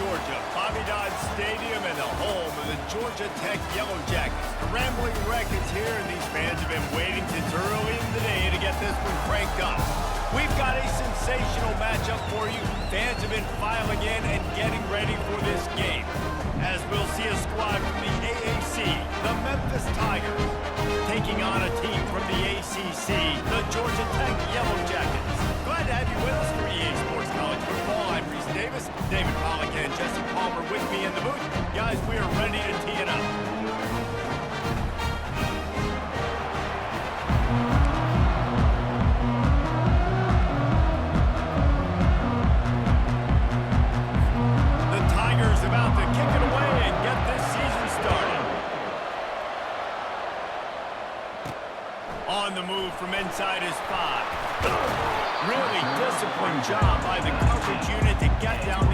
Georgia, Bobby Dodd Stadium and the home of the Georgia Tech Yellow Jackets. The Rambling Wreck is here, and these fans have been waiting since early in the day to get this one cranked up. We've got a sensational matchup for you. Fans have been filing in and getting ready for this game, as we'll see a squad from the AAC, the Memphis Tigers, taking on a team from the ACC, the Georgia Tech Yellow Jackets. Glad to have you with us for EA Sports College Football. I'm Reese Davis, David Pollack, and Jesse Palmer with me in the booth. Guys, we are ready to tee it up. The Tigers about to kick it away and get this season started. On the move from inside his 5. Really disciplined job by the coverage unit to get down the...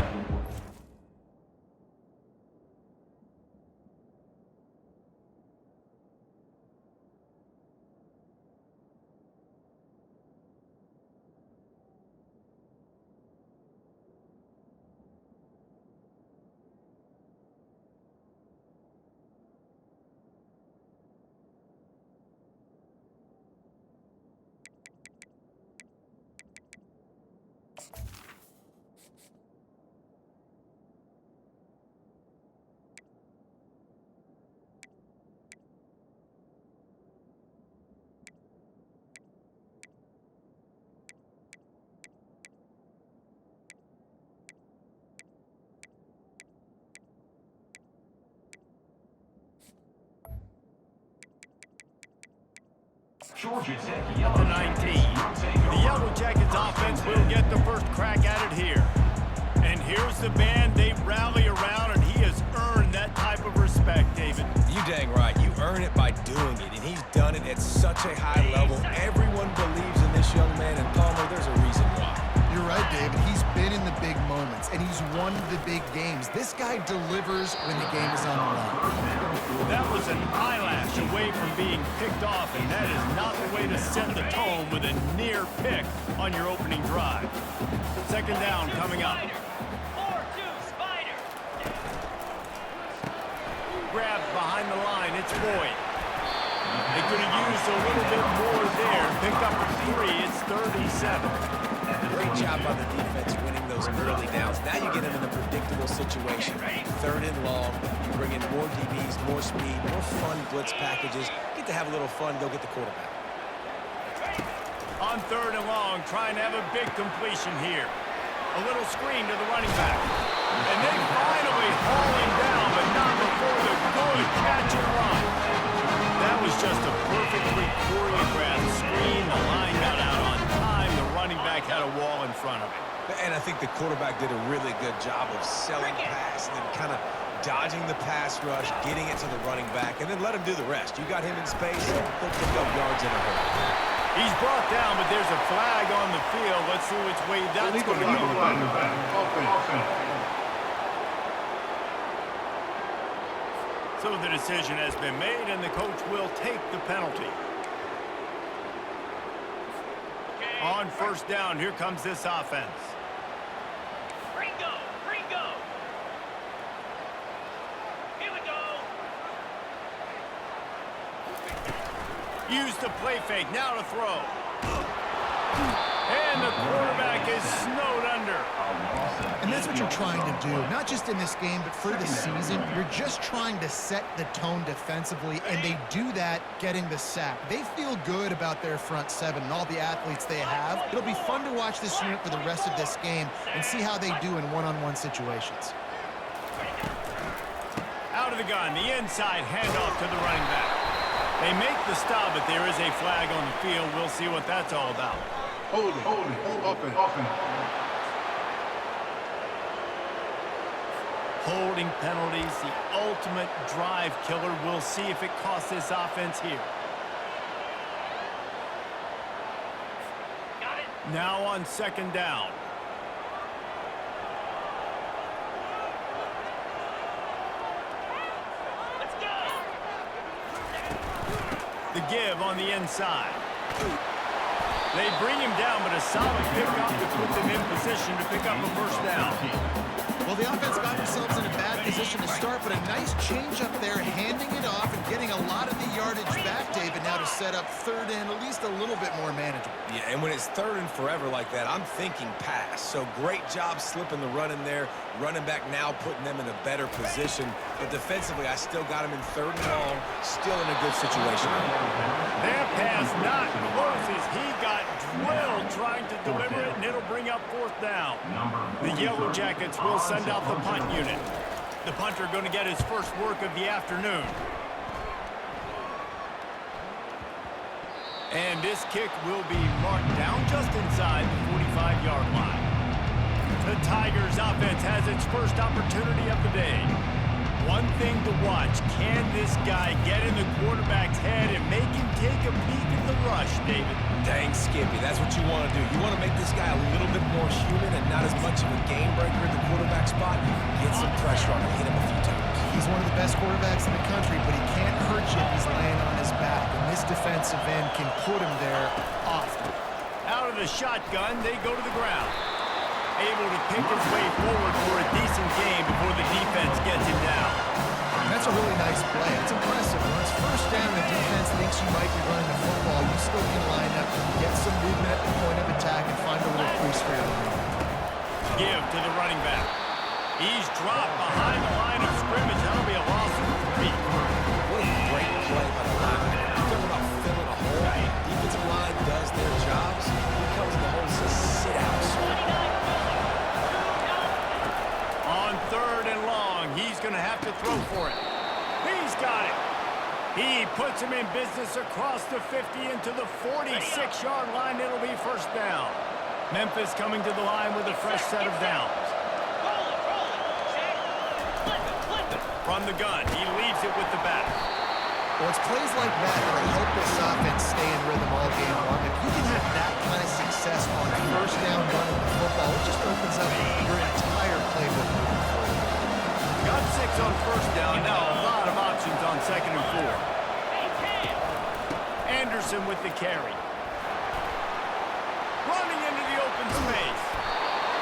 Georgia Tech to 19. The Yellow Jackets offense will get the first crack at it here. And here's the band they rally around, and he has earned that type of respect, David. You dang right. You earn it by doing it, and he's done it at such a high level. Everyone believes in this young man, and Palmer, there's a reason why. You're right, David. He's been in the big moments, and he's won the big games. This guy delivers when the game is on the line. That was an eyelash away from being picked off, and that is not the way to set the tone with a near pick on your opening drive. Second down coming up. Grab behind the line. It's Boyd. They could have used a little bit more there. Picked up a 3. It's 37. Great job by the defense winning those early downs. Now you get them in a predictable situation. Third and long. You bring in more DBs, more speed, more fun blitz packages. Get to have a little fun. Go get the quarterback. On third and long, trying to have a big completion here. A little screen to the running back. And they finally haul him down, but not before the good catch and run. That was just a perfectly choreographed screen. The line got out on time. The running back had a wall in front of him. And I think the quarterback did a really good job of selling pass and then kind of dodging the pass rush, getting it to the running back, and then let him do the rest. You got him in space, he'll pick up yards in a hurry. He's brought down, but there's a flag on the field. Let's see which way that's going to go. So the decision has been made, and the coach will take the penalty. On first down, here comes this offense. Ringo! Here we go! Use the play fake, now to throw. And the quarterback is snowed under. And that's what you're trying to do, not just in this game, but for the season. You're just trying to set the tone defensively, and they do that getting the sack. They feel good about their front seven and all the athletes they have. It'll be fun to watch this unit for the rest of this game and see how they do in one-on-one situations. Out of the gun, the inside handoff to the running back. They make the stop, but there is a flag on the field. We'll see what that's all about. Hold it, open. Holding penalties, the ultimate drive killer. We'll see if it costs this offense here. Got it. Now on second down. Let's go. The give on the inside. They bring him down, but a solid pickup to put them in position to pick up a first down. Well, the offense got themselves in a bad position to start, but a nice change up there, handing it off and getting a lot of the yardage back, David, now to set up third and at least a little bit more manageable. Yeah, and when it's third and forever like that, I'm thinking pass. So great job slipping the run in there. Running back now putting them in a better position. But defensively, I still got him in third and long, still in a good situation. Their pass not close as he got drilled trying to deliver it, and it'll bring up fourth down. The Yellow Jackets will send out the punt unit. The punter going to get his first work of the afternoon. And this kick will be marked down just inside the 45-yard line. The Tigers offense has its first opportunity of the day. One thing to watch, can this guy get in the quarterback's head and make him take a peek at the rush, David? Dang, Skippy, that's what you want to do. You want to make this guy a little bit more human and not as much of a game breaker at the quarterback spot. Get some pressure on him, hit him a few times. He's one of the best quarterbacks in the country, but he can't hurt you if he's laying on his back. And this defensive end can put him there often. Out of the shotgun, they go to the ground. Able to pick his way forward for a decent game before the defense gets him down. And that's a really nice play. It's impressive. When it's first down, the defense thinks you might be running the football. You still can line up, get some movement at the point of attack, and find a little crease for your line. Give to the running back. He's dropped behind the line of scrimmage. That'll be a loss of 3. What a great play by the lineman. Talking about filling a hole. Defensive line does their jobs. He comes in the hole and says, sit out. On third and long, he's going to have to throw for it. He's got it. He puts him in business across the 50 into the 46-yard line. It'll be first down. Memphis coming to the line with a fresh set of downs. From the gun, he leaves it with the back. Well, it's plays like that that'll help this offense stay in rhythm all game long. If you can have that kind of success on first down running the football, it just opens up your entire playbook moving forward. Got 6 on first down. Now a lot of options on second and 4. Anderson with the carry. Running into the open space.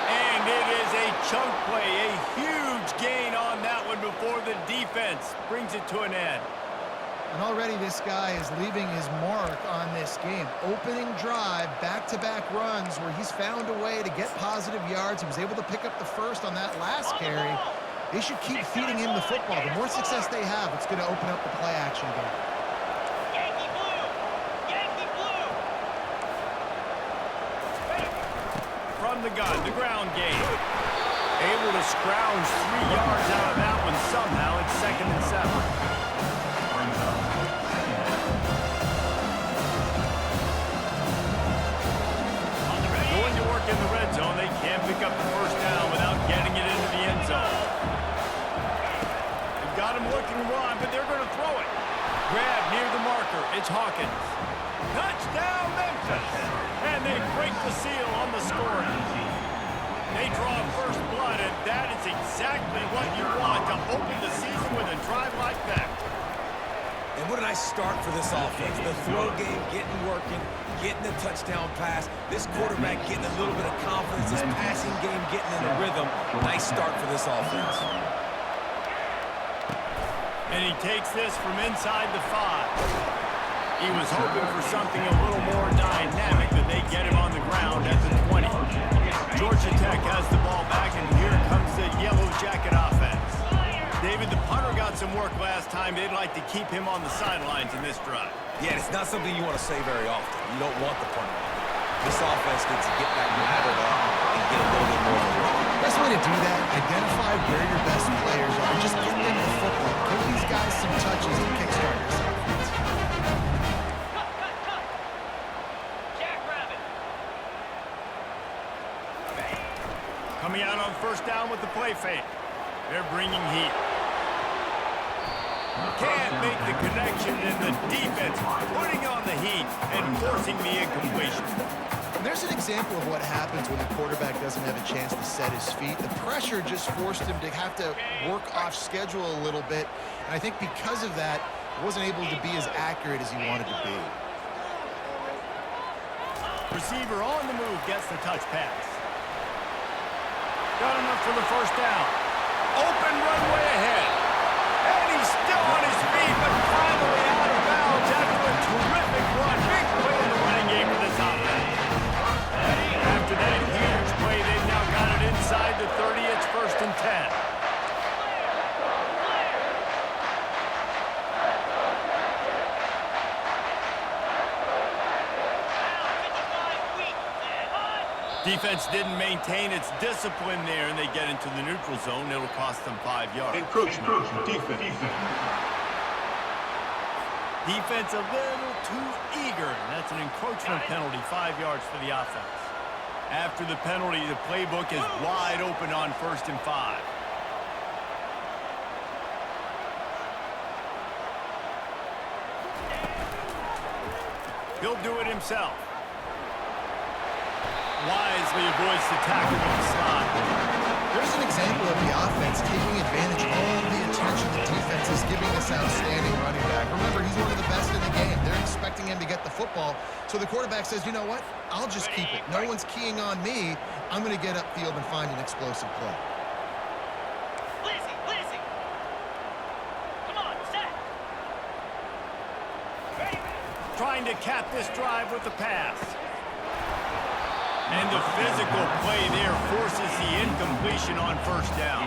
And it is a chunk play, a huge gain on that one before the defense brings it to an end. And already this guy is leaving his mark on this game. Opening drive, back-to-back runs where he's found a way to get positive yards. He was able to pick up the first on that last carry. They should keep feeding him the football. The more success they have, it's going to open up the play-action game. From the gun, the ground game. Able to scrounge 3 yards out of that one somehow. It's 2nd and 7. Going to work in the red zone. They can't pick up the first down without getting it into the end zone. They've got him looking to run, but they're going to throw it. Grab near the marker. It's Hawkins. Touchdown, Memphis. And they break the seal on the scoring. They draw first blood, and that is exactly what you want to open the season with a drive like that. And what a nice start for this offense. The throw game getting working, getting the touchdown pass. This quarterback getting a little bit of confidence. This passing game getting in a rhythm. Nice start for this offense. And he takes this from inside the 5. He was hoping for something a little more dynamic, but they get him on the ground at the 20. Georgia Tech has the ball back, and here comes the Yellow Jacket offense. David, the punter got some work last time. They'd like to keep him on the sidelines in this drive. Yeah, it's not something you want to say very often. You don't want the punter. This offense needs to get back lathered up and get a little bit more of a run. Best way to do that, identify where your best players are. Just get them the football. Give these guys some touches to kickstart this offense. Coming out on first down with the play fake. They're bringing heat. Can't make the connection, and the defense putting on the heat and forcing the incompletion. And there's an example of what happens when the quarterback doesn't have a chance to set his feet. The pressure just forced him to have to work off schedule a little bit. And I think because of that, he wasn't able to be as accurate as he wanted to be. Receiver on the move gets the touch pass. Got enough for the first down. Open runway ahead. And he's still on his feet, but finally out of bounds after a terrific run. Big play in the running game for this offense. After that huge play, they've now got it inside the 30. It's 1st and 10. Defense didn't maintain its discipline there, and they get into the neutral zone. It'll cost them 5 yards. Encroachment. Defense. Defense a little too eager, and that's an encroachment penalty, 5 yards for the offense. After the penalty, the playbook is wide open on 1st and 5. He'll do it himself. Wisely avoids the tackle with the slide. There's an example of the offense taking advantage of all the attention the defense is giving this outstanding running back. Remember, he's one of the best in the game. They're expecting him to get the football. So the quarterback says, you know what? I'll just keep it. No one's keying on me. I'm going to get upfield and find an explosive play. Blizzy. Come on, set. Ready. Trying to cap this drive with the pass. And the physical play there forces the incompletion on 1st down.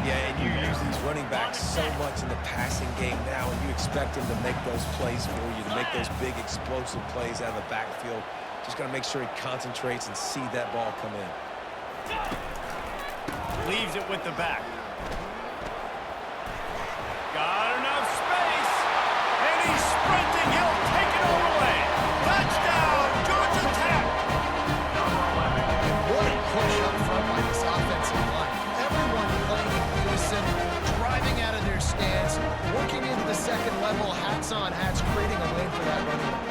Yeah, and you use these running backs so much in the passing game now, and you expect them to make those plays for you, to make those big explosive plays out of the backfield. Just got to make sure he concentrates and see that ball come in. Leaves it with the back. Got enough space. And he's sprinting. He'll take it all the way. Touchdown, Georgia Tech. What a push up front by this offensive line. Everyone playing in unison, driving out of their stance, working into the second level, hats on hats, creating a lane for that running back.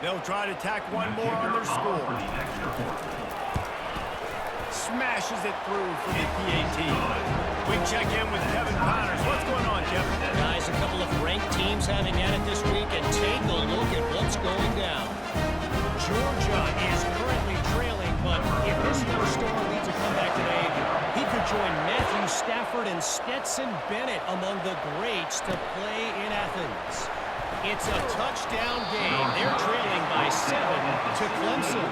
They'll try to tack one more on their score. Smashes it through for the PAT. We check in with Kevin Connors. What's going on, Kevin? Guys, a couple of ranked teams having at it this week, and take a look at what's going down. Georgia is currently trailing, but if this storm leads a comeback today, he could join Matthew Stafford and Stetson Bennett among the greats to play in Athens. It's a touchdown game. They're trailing by 7 to Clemson.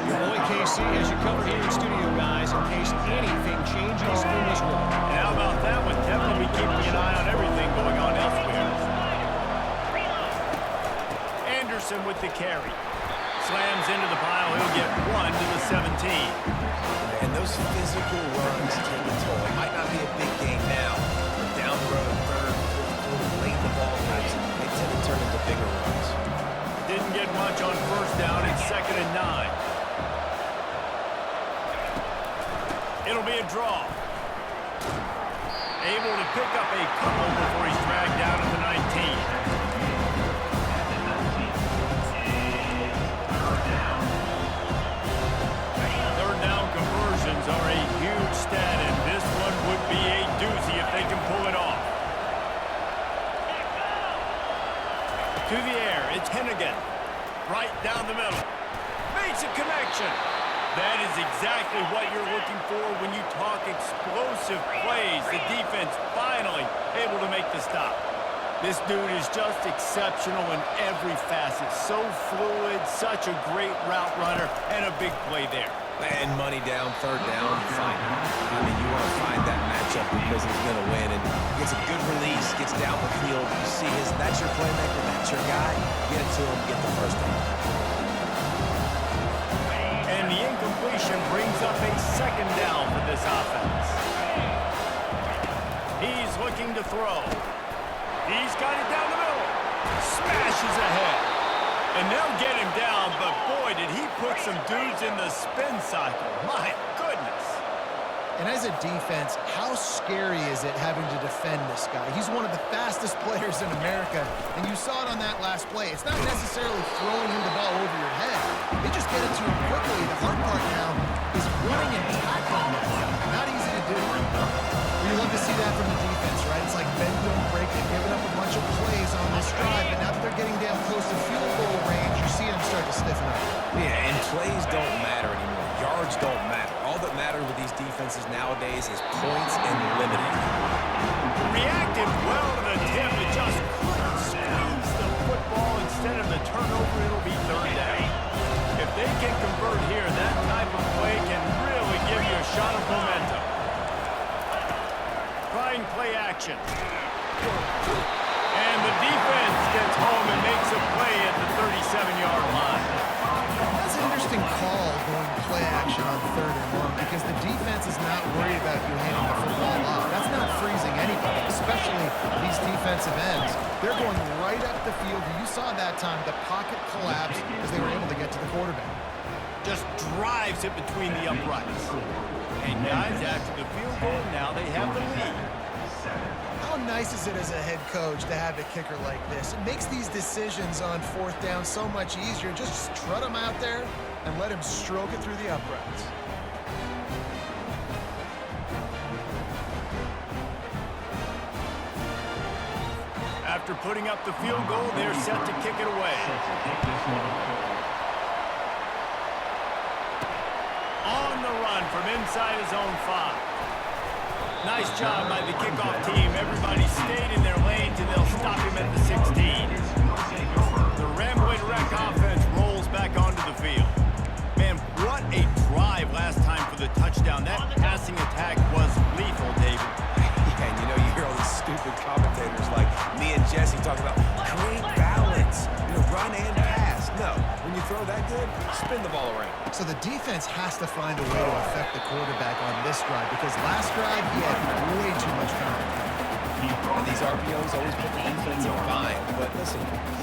Your boy KC has you covered here in studio, guys, in case anything changes in this one. And how about that one, Kevin? We'll be keeping an eye on everything going on elsewhere. Anderson with the carry. Slams into the pile. He'll get 1 to the 17. And those physical runs take a toll. It might not be a big game now, but down the road, 3rd, 4th quarter, late in the ball games, they tend to turn into bigger runs. Didn't get much on 1st down. It's 2nd and 9. It'll be a draw. Able to pick up a couple before he's dragged down at the 19. Third down conversions are a huge stat, and this one would be a doozy if they can pull it off. To the air, it's Hennigan. Right down the middle. Makes a connection. That is exactly what you're looking for when you talk explosive plays. The defense finally able to make the stop. This dude is just exceptional in every facet. So fluid, such a great route runner, and a big play there. And money down, 3rd down, fine. I mean, you want to find that matchup because he's going to win. And gets a good release, gets down the field. You see that's your playmaker, that's your guy. Get it to him, get the 1st down. And the incompletion brings up a 2nd down for this offense. He's looking to throw. He's got it down the middle. Smashes ahead. And they'll get him down, but boy, did he put some dudes in the spin cycle. My goodness. And as a defense, how scary is it having to defend this guy? He's one of the fastest players in America, and you saw it on that last play. It's not necessarily throwing him the ball over your head. They just get it to him quickly. The hard part now is running and tackling him. Not easy to do. You love to see that from the defense, right? It's like bend, don't break. They've given up a bunch of plays on this drive, but now that they're getting down close to field goal range, you see them start to stiffen up. Yeah, and plays don't matter anymore. Yards don't matter. All that matters with these defenses nowadays is points and limiting. Reacted well to the tip. It just couldn't squeeze the football. Instead of the turnover, it'll be third down. If they can convert here, that type of play can really give you a shot of momentum. Trying play action. And the defense gets home and makes a play at the 37-yard line. That's an interesting call going play action on 3rd and 1 because the defense is not worried about you handing the football off. That's not freezing anybody, especially these defensive ends. They're going right up the field. You saw that time the pocket collapse as they were able to get to the quarterback. Just drives it between the uprights. And guys, after the field goal, now they have the lead. How nice is it as a head coach to have a kicker like this? It makes these decisions on 4th down so much easier. Just strut him out there and let him stroke it through the uprights. After putting up the field goal, they're set to kick it away. On the run from inside his own 5. Nice job by the kickoff team. Everybody stayed in their lanes, and they'll stop him at the 16. The Rambling Wreck offense rolls back onto the field. Man, what a drive last time for the touchdown. That passing attack was lethal, David. Yeah, and you hear all these stupid commentators like me and Jesse talking about create balance, run and pass. No, when you throw that good, spin the ball around. So the defense has to find a way to affect the quarterback on this drive because last drive he had way too much time. And these RPOs always put the defense in bind. But listen,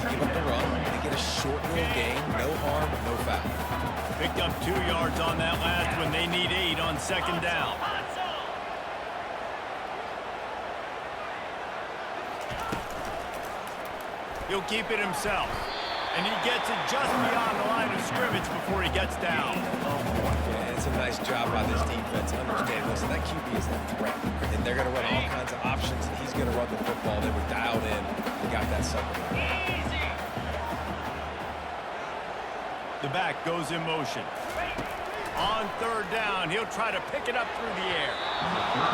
give up the run, they get a short little gain, no harm, no foul. Picked up 2 yards on that last when they need 8 on 2nd down. He'll keep it himself. And he gets it just beyond the line of scrimmage before he gets down. Yeah, it's a nice job by this defense. Understand, listen, that QB is that threat. And they're going to run all kinds of options, and he's going to run the football. They were dialed in and got that second. The back goes in motion. On 3rd down, he'll try to pick it up through the air.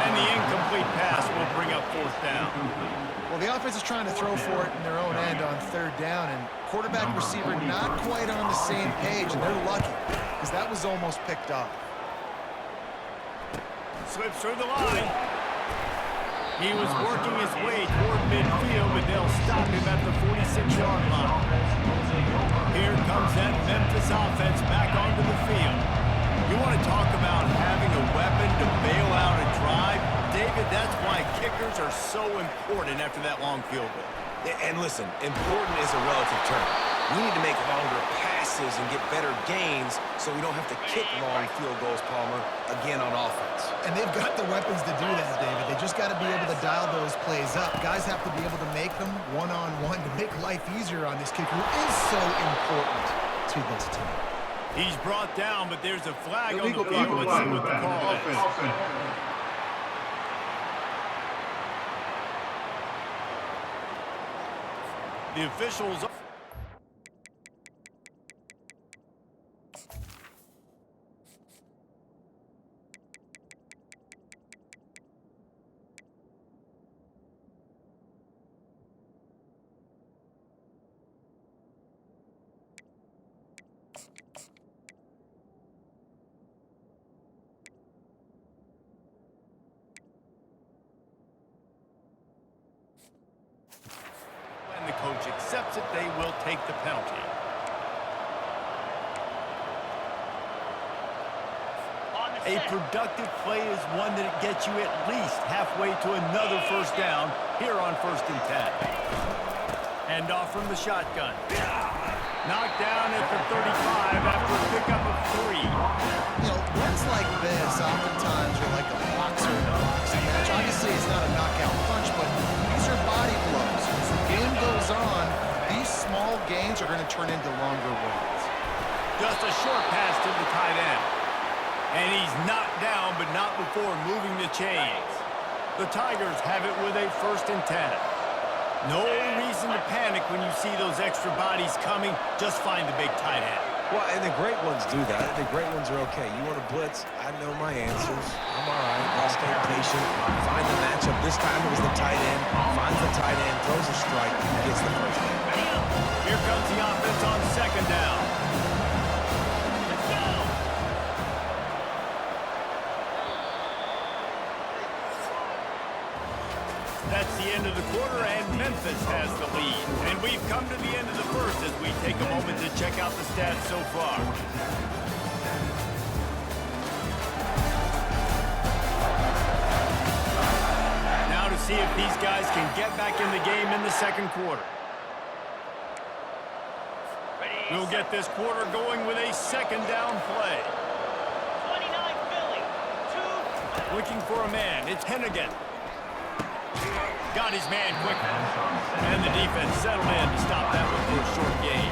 And the incomplete pass will bring up 4th down. Well, the offense is trying to throw for it in their own end on 3rd down, and quarterback receiver not quite on the same page, and they're lucky because that was almost picked off. Slips through the line. He was working his way toward midfield, but they'll stop him at the 46-yard line. Here comes that Memphis offense back onto the field. You want to talk about having a weapon to bail out a drive? David, that's why kickers are so important after that long field goal. And listen, important is a relative term. We need to make longer passes and get better gains so we don't have to kick long field goals, Palmer, again on offense. And they've got the weapons to do that, David. They just got to be able to dial those plays up. Guys have to be able to make them one-on-one to make life easier on this kicker who is so important to this team. He's brought down, but there's a flag on the field. Let's see what the call is. The officials... the coach accepts it, they will take the penalty. A productive play is one that gets you at least halfway to another 1st down here on 1st and 10. Hand off from the shotgun. Knocked down at the 35 after a pickup of 3. You know, runs like this oftentimes are like a say it's not a knockout punch, but these are body blows. As the game goes on, these small gains are going to turn into longer wins. Just a short pass to the tight end. And he's knocked down, but not before moving the chains. The Tigers have it with a 1st and 10. No reason to panic when you see those extra bodies coming. Just find the big tight end. Well, and the great ones do that. The great ones are okay. You want to blitz? I know my answers. I'm all right. I'll stay patient. Find the matchup. This time it was the tight end. Finds the tight end, throws a strike, gets the first down. Here comes the offense on 2nd down. That's the end of the quarter, and Memphis has the lead. And we've come to the end of the first as we take a moment to check out the stats so far. Now to see if these guys can get back in the game in the 2nd quarter. We'll get this quarter going with a 2nd down play. 29 Philly. 2. Looking for a man. It's Hennigan. Got his man quickly. And the defense settled in to stop that one for a short gain.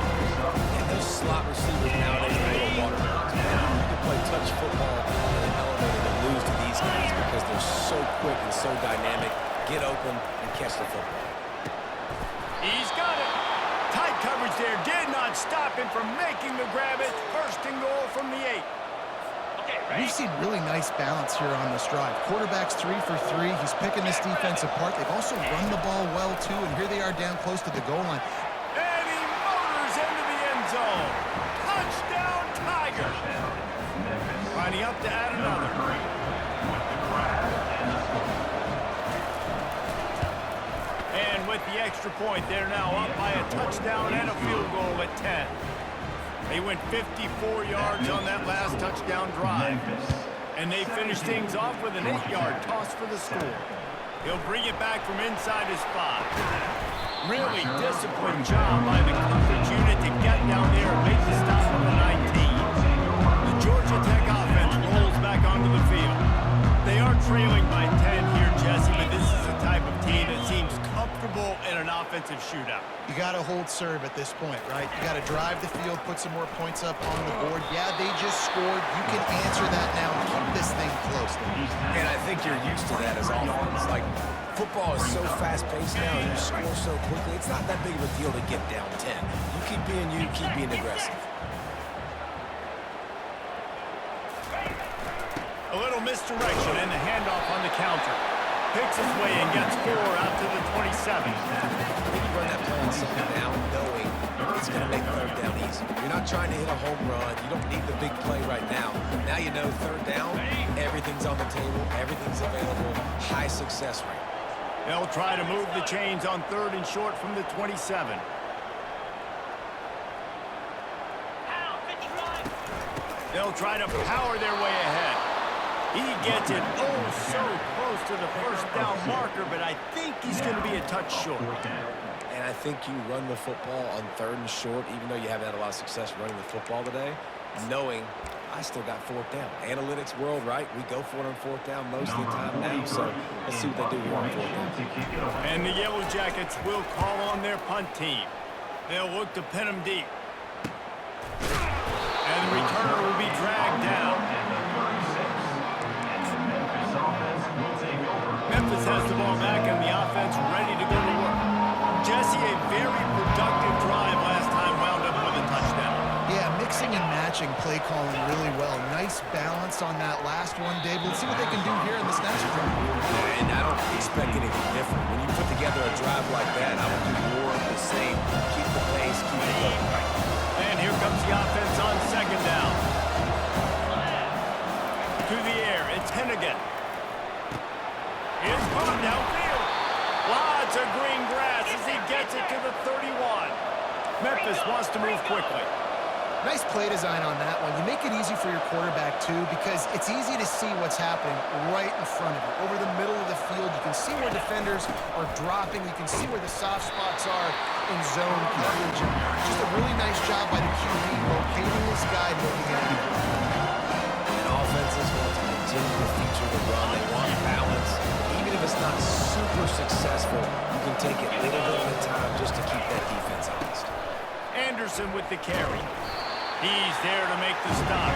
And those slot receivers nowadays are a little watermelons. You can play touch football in an elevator and lose to these guys because they're so quick and so dynamic. Get open and catch the football. He's got it. Tight coverage there did not stop him from making the grab. It's 1st and goal from the 8. We've seen really nice balance here on this drive. Quarterback's 3 for 3. He's picking this defense apart. They've also run the ball well, too, and here they are down close to the goal line. And he motors into the end zone. Touchdown, Tigers. Lining up to add another. And with the extra point, they're now up by a touchdown and a field goal at 10. They went 54 yards on that last touchdown drive. And they finished things off with an 8-yard toss for the score. He'll bring it back from inside his 5. Really disciplined job by the coverage unit to get down there and make the stop on the 19. The Georgia Tech offense rolls back onto the field. They are trailing by 10 here, Jesse, but this is the type of team that seems comfortable in an offensive shootout. You got to hold serve at this point, right? You got to drive the field, put some more points up on the board. Yeah, they just scored. You can answer that now and keep this thing close. And I think you're used to that as offense. Like, football is so fast-paced now, and you score so quickly. It's not that big of a deal to get down 10. You keep being aggressive. A little misdirection and the handoff on the counter. Picks his way and gets 4 out to the 27. When you run that play on 2nd down, knowing it's going to make 3rd down easy. You're not trying to hit a home run. You don't need the big play right now. Now you know 3rd down, everything's on the table, everything's available, high success rate. They'll try to move the chains on 3rd and short from the 27. They'll try to power their way ahead. He gets it so close to the 1st down marker, but I think he's going to be a touch short. And I think you run the football on 3rd and short, even though you haven't had a lot of success running the football today, knowing I still got 4th down. Analytics world, right? We go for it on 4th down most of the time now, so let's see what they do here on 4th down. And the Yellow Jackets will call on their punt team. They'll look to pin them deep. And the returner will be dragged down. Memphis has the ball back and the offense ready to go to work. Jesse, a very productive drive last time wound up with a touchdown. Yeah, mixing and matching play calling really well. Nice balance on that last one, Dave. Let's see what they can do here in this next drive. Yeah, and I don't expect anything different. When you put together a drive like that, I would do more of the same. Keep the pace, keep it going. And here comes the offense on 2nd down. To the air, it's Hennigan. It's caught downfield. Lots of green grass as he gets it to the 31. Memphis wants to move quickly. Nice play design on that one. You make it easy for your quarterback, too, because it's easy to see what's happening right in front of you. Over the middle of the field, you can see where defenders are dropping. You can see where the soft spots are in zone coverage. Just a really nice job by the QB locating this guy and looking at him. And offenses want to continue to feature the run. They want balance. Even if it's not can take it little bit at a time just to keep that defense honest. Anderson with the carry. He's there to make the stop.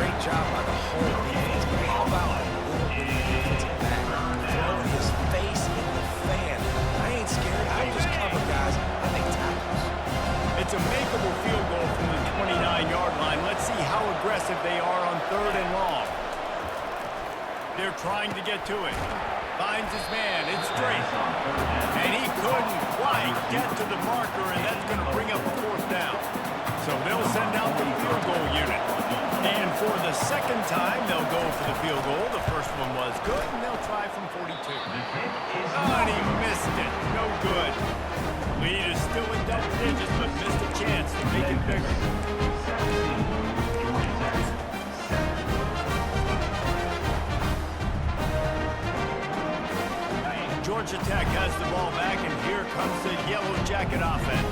Great job by the whole defense. But how about a little bit of defensive back? Throwing his face in the fan. I ain't scared. I just cover, guys. I make tackles. It's a makeable field goal from the 29-yard line. Let's see how aggressive they are on 3rd and long. They're trying to get to it. Finds his man. It's straight. And he couldn't quite get to the marker, and that's going to bring up 4th down. So they'll send out the field goal unit. And for the second time, they'll go for the field goal. The first one was good, and they'll try from 42. And he missed it. No good. Lead is still in double digits, but missed a chance to make it bigger. Georgia Tech has the ball back, and here comes the Yellow Jacket offense.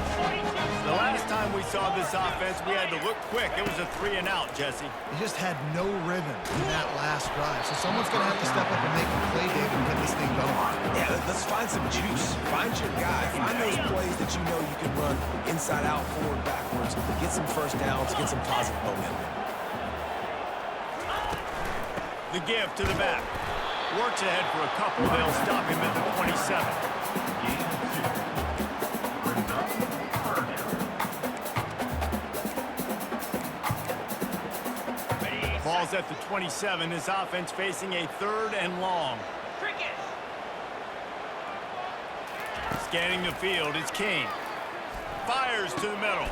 The last time we saw this offense, we had to look quick. It was a 3-and-out, Jesse. They just had no rhythm in that last drive. So someone's going to have to step up and make a play, David, and get this thing going. Yeah, let's find some juice. Find your guy. Find those plays that you know you can run inside out, forward, backwards. Get some first downs. Get some positive momentum. The give to the back. Works ahead for a couple. They'll stop him at the 27. Ball's at the 27. His offense facing a 3rd and long. Scanning the field, it's King. Fires to the middle.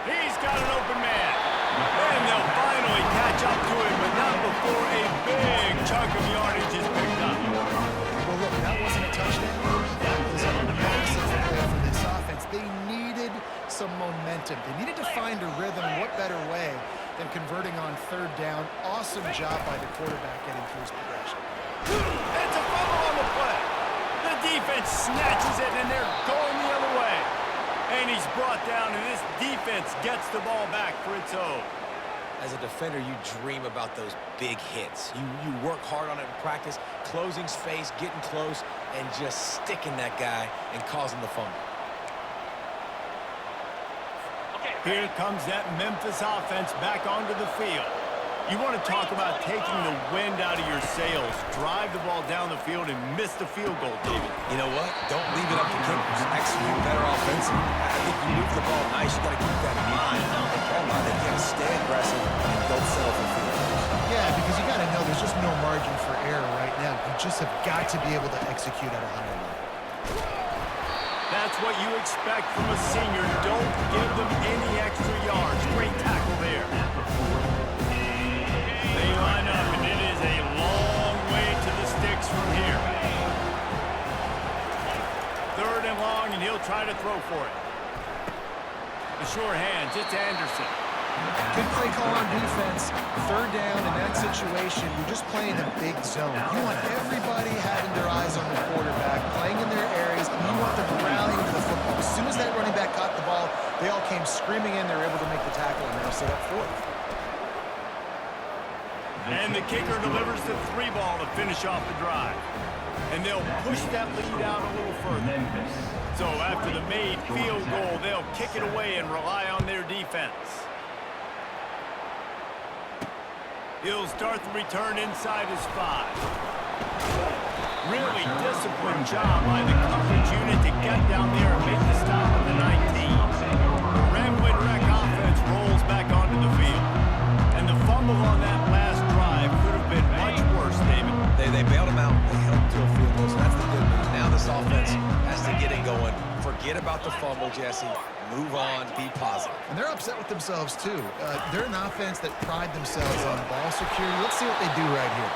He's got an open man. And they'll finally catch up to him, but not before a big chunk of yardage is picked up. Well, look, that wasn't a touchdown. That was a massive play for this offense. They needed some momentum. They needed to find a rhythm. What better way than converting on 3rd down? Awesome job by the quarterback getting through his progression. It's a fumble on the play. The defense snatches it, and they're going the other way. And he's brought down, and this defense gets the ball back for its own. As a defender, you dream about those big hits. You work hard on it in practice, closing space, getting close, and just sticking that guy and causing the fumble. Here comes that Memphis offense back onto the field. You want to talk about taking the wind out of your sails. Drive the ball down the field and miss the field goal, David. You know what? Don't leave it up to kickers. Execute better offensive. I think you move the ball nice. You got to keep that in mind. I think you got to stay aggressive and don't settle for field goals. Yeah, because you got to know there's just no margin for error right now. You just have got to be able to execute at a higher level. That's what you expect from a senior. Don't give them any extra yards. Great tackle there. They line up, and it is a long way to the sticks from here. 3rd and long, and he'll try to throw for it. The sure hands, it's Anderson. Good play call on defense. 3rd down in that situation, you're just playing a big zone. You want everybody having their eyes on the quarterback, playing in their areas, and you want them rallying to the football. As soon as that running back caught the ball, they all came screaming in. They were able to make the tackle, and now set up 4th. And the kicker delivers the 3 ball to finish off the drive. And they'll push that lead out a little further. So after the made field goal, they'll kick it away and rely on their defense. He'll start the return inside his 5. Really disciplined job by the coverage unit to get down there and make the stop at the 19. Rambling Wreck offense rolls back onto the field. And the fumble on that last drive could have been much worse, David. They bailed him out. They held him to a field goal, so that's the good news. Now this offense has to get it going. Forget about the fumble, Jesse. Move on. Be positive. And they're upset with themselves, too. They're an offense that pride themselves on ball security. Let's see what they do right here.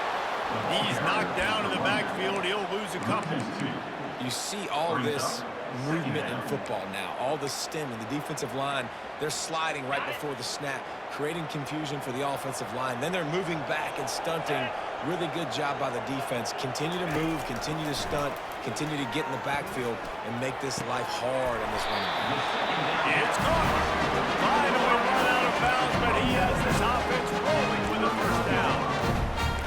He's knocked down in the backfield. He'll lose a couple. You see all this movement in football now, all the stemming, the defensive line, they're sliding right before the snap, creating confusion for the offensive line. Then they're moving back and stunting. Really good job by the defense. Continue to move, continue to stunt, continue to get in the backfield and make this life hard on this running back. It's caught. Finally run out of bounds, but he has this offense rolling with a 1st down.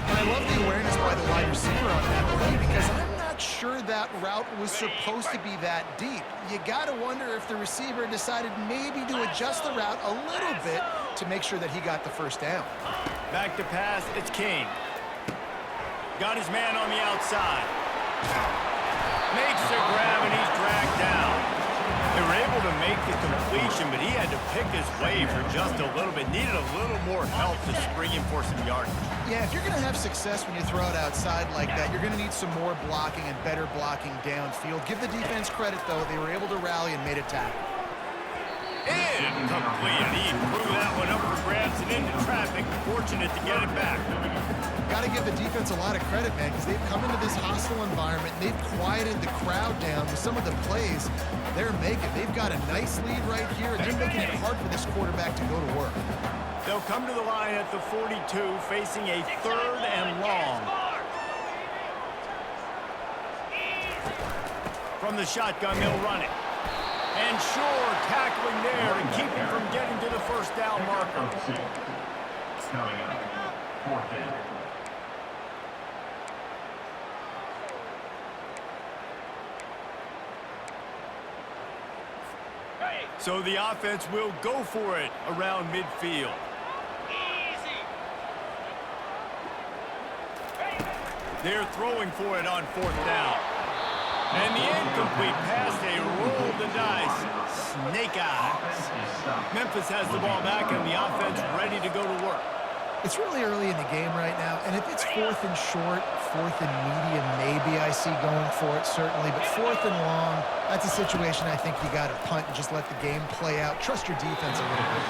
And I love the awareness by the wide receiver on that play because I'm not sure that route was supposed to be that deep. You got to wonder if the receiver decided maybe to adjust the route a little bit to make sure that he got the first down. Back to pass, it's King. Got his man on the outside. Makes the grab, and he's dragged down. They were able to make the completion, but he had to pick his way for just a little bit. Needed a little more help to spring him for some yardage. Yeah, if you're going to have success when you throw it outside like that, you're going to need some more blocking and better blocking downfield. Give the defense credit, though. They were able to rally and made a tackle. Incomplete. He threw that one up for grabs and into traffic. Fortunate to get it back. Got to give the defense a lot of credit, man, because they've come into this hostile environment. They've quieted the crowd down with some of the plays they're making. They've got a nice lead right here, and they're making it hard for this quarterback to go to work. They'll come to the line at the 42, facing a 3rd and long. From the shotgun, they'll run it. And sure, tackling there to keep him from getting to the first down marker. Coming up, 4th down. So the offense will go for it around midfield. Easy. They're throwing for it on 4th down. And the incomplete pass, they roll the dice. Snake eyes. Memphis has the ball back and the offense ready to go to work. It's really early in the game right now, and if it's 4th and short, 4th and medium, maybe I see going for it, certainly. But 4th and long, that's a situation I think you got to punt and just let the game play out. Trust your defense a little bit.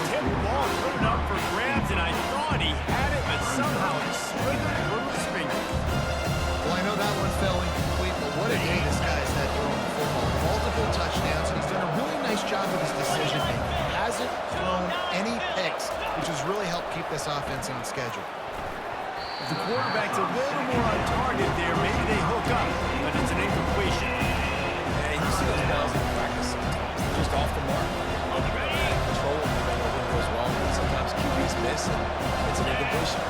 Tip ball put it up for grabs, and I thought he had it, but somehow it slithered through his fingers. Well, I know that one fell incomplete, but what a day this guy's had throwing the football. Multiple touchdowns, and he's done a really nice job with his decision-making. He hasn't thrown any picks, which has really helped keep this offense on schedule. If the quarterback's a little more on target there, maybe they hook up, but it's an incompletion. And you see those balls in practice sometimes. They're just off the mark. Control them, you don't know what goes wrong. And sometimes QBs miss, and it's an incompletion.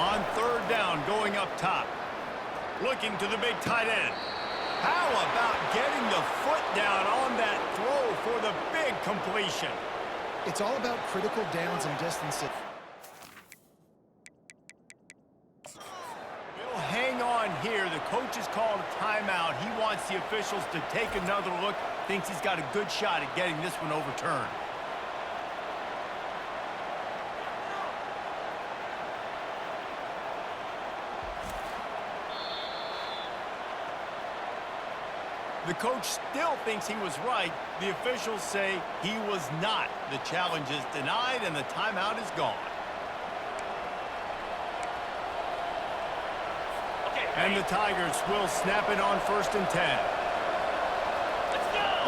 On 3rd down, going up top. Looking to the big tight end. How about getting the foot down on that throw for the big completion? It's all about critical downs and distances. We'll hang on here. The coach has called a timeout. He wants the officials to take another look. Thinks he's got a good shot at getting this one overturned. The coach still thinks he was right. The officials say he was not. The challenge is denied, and the timeout is gone. And the Tigers will snap it on 1st and 10.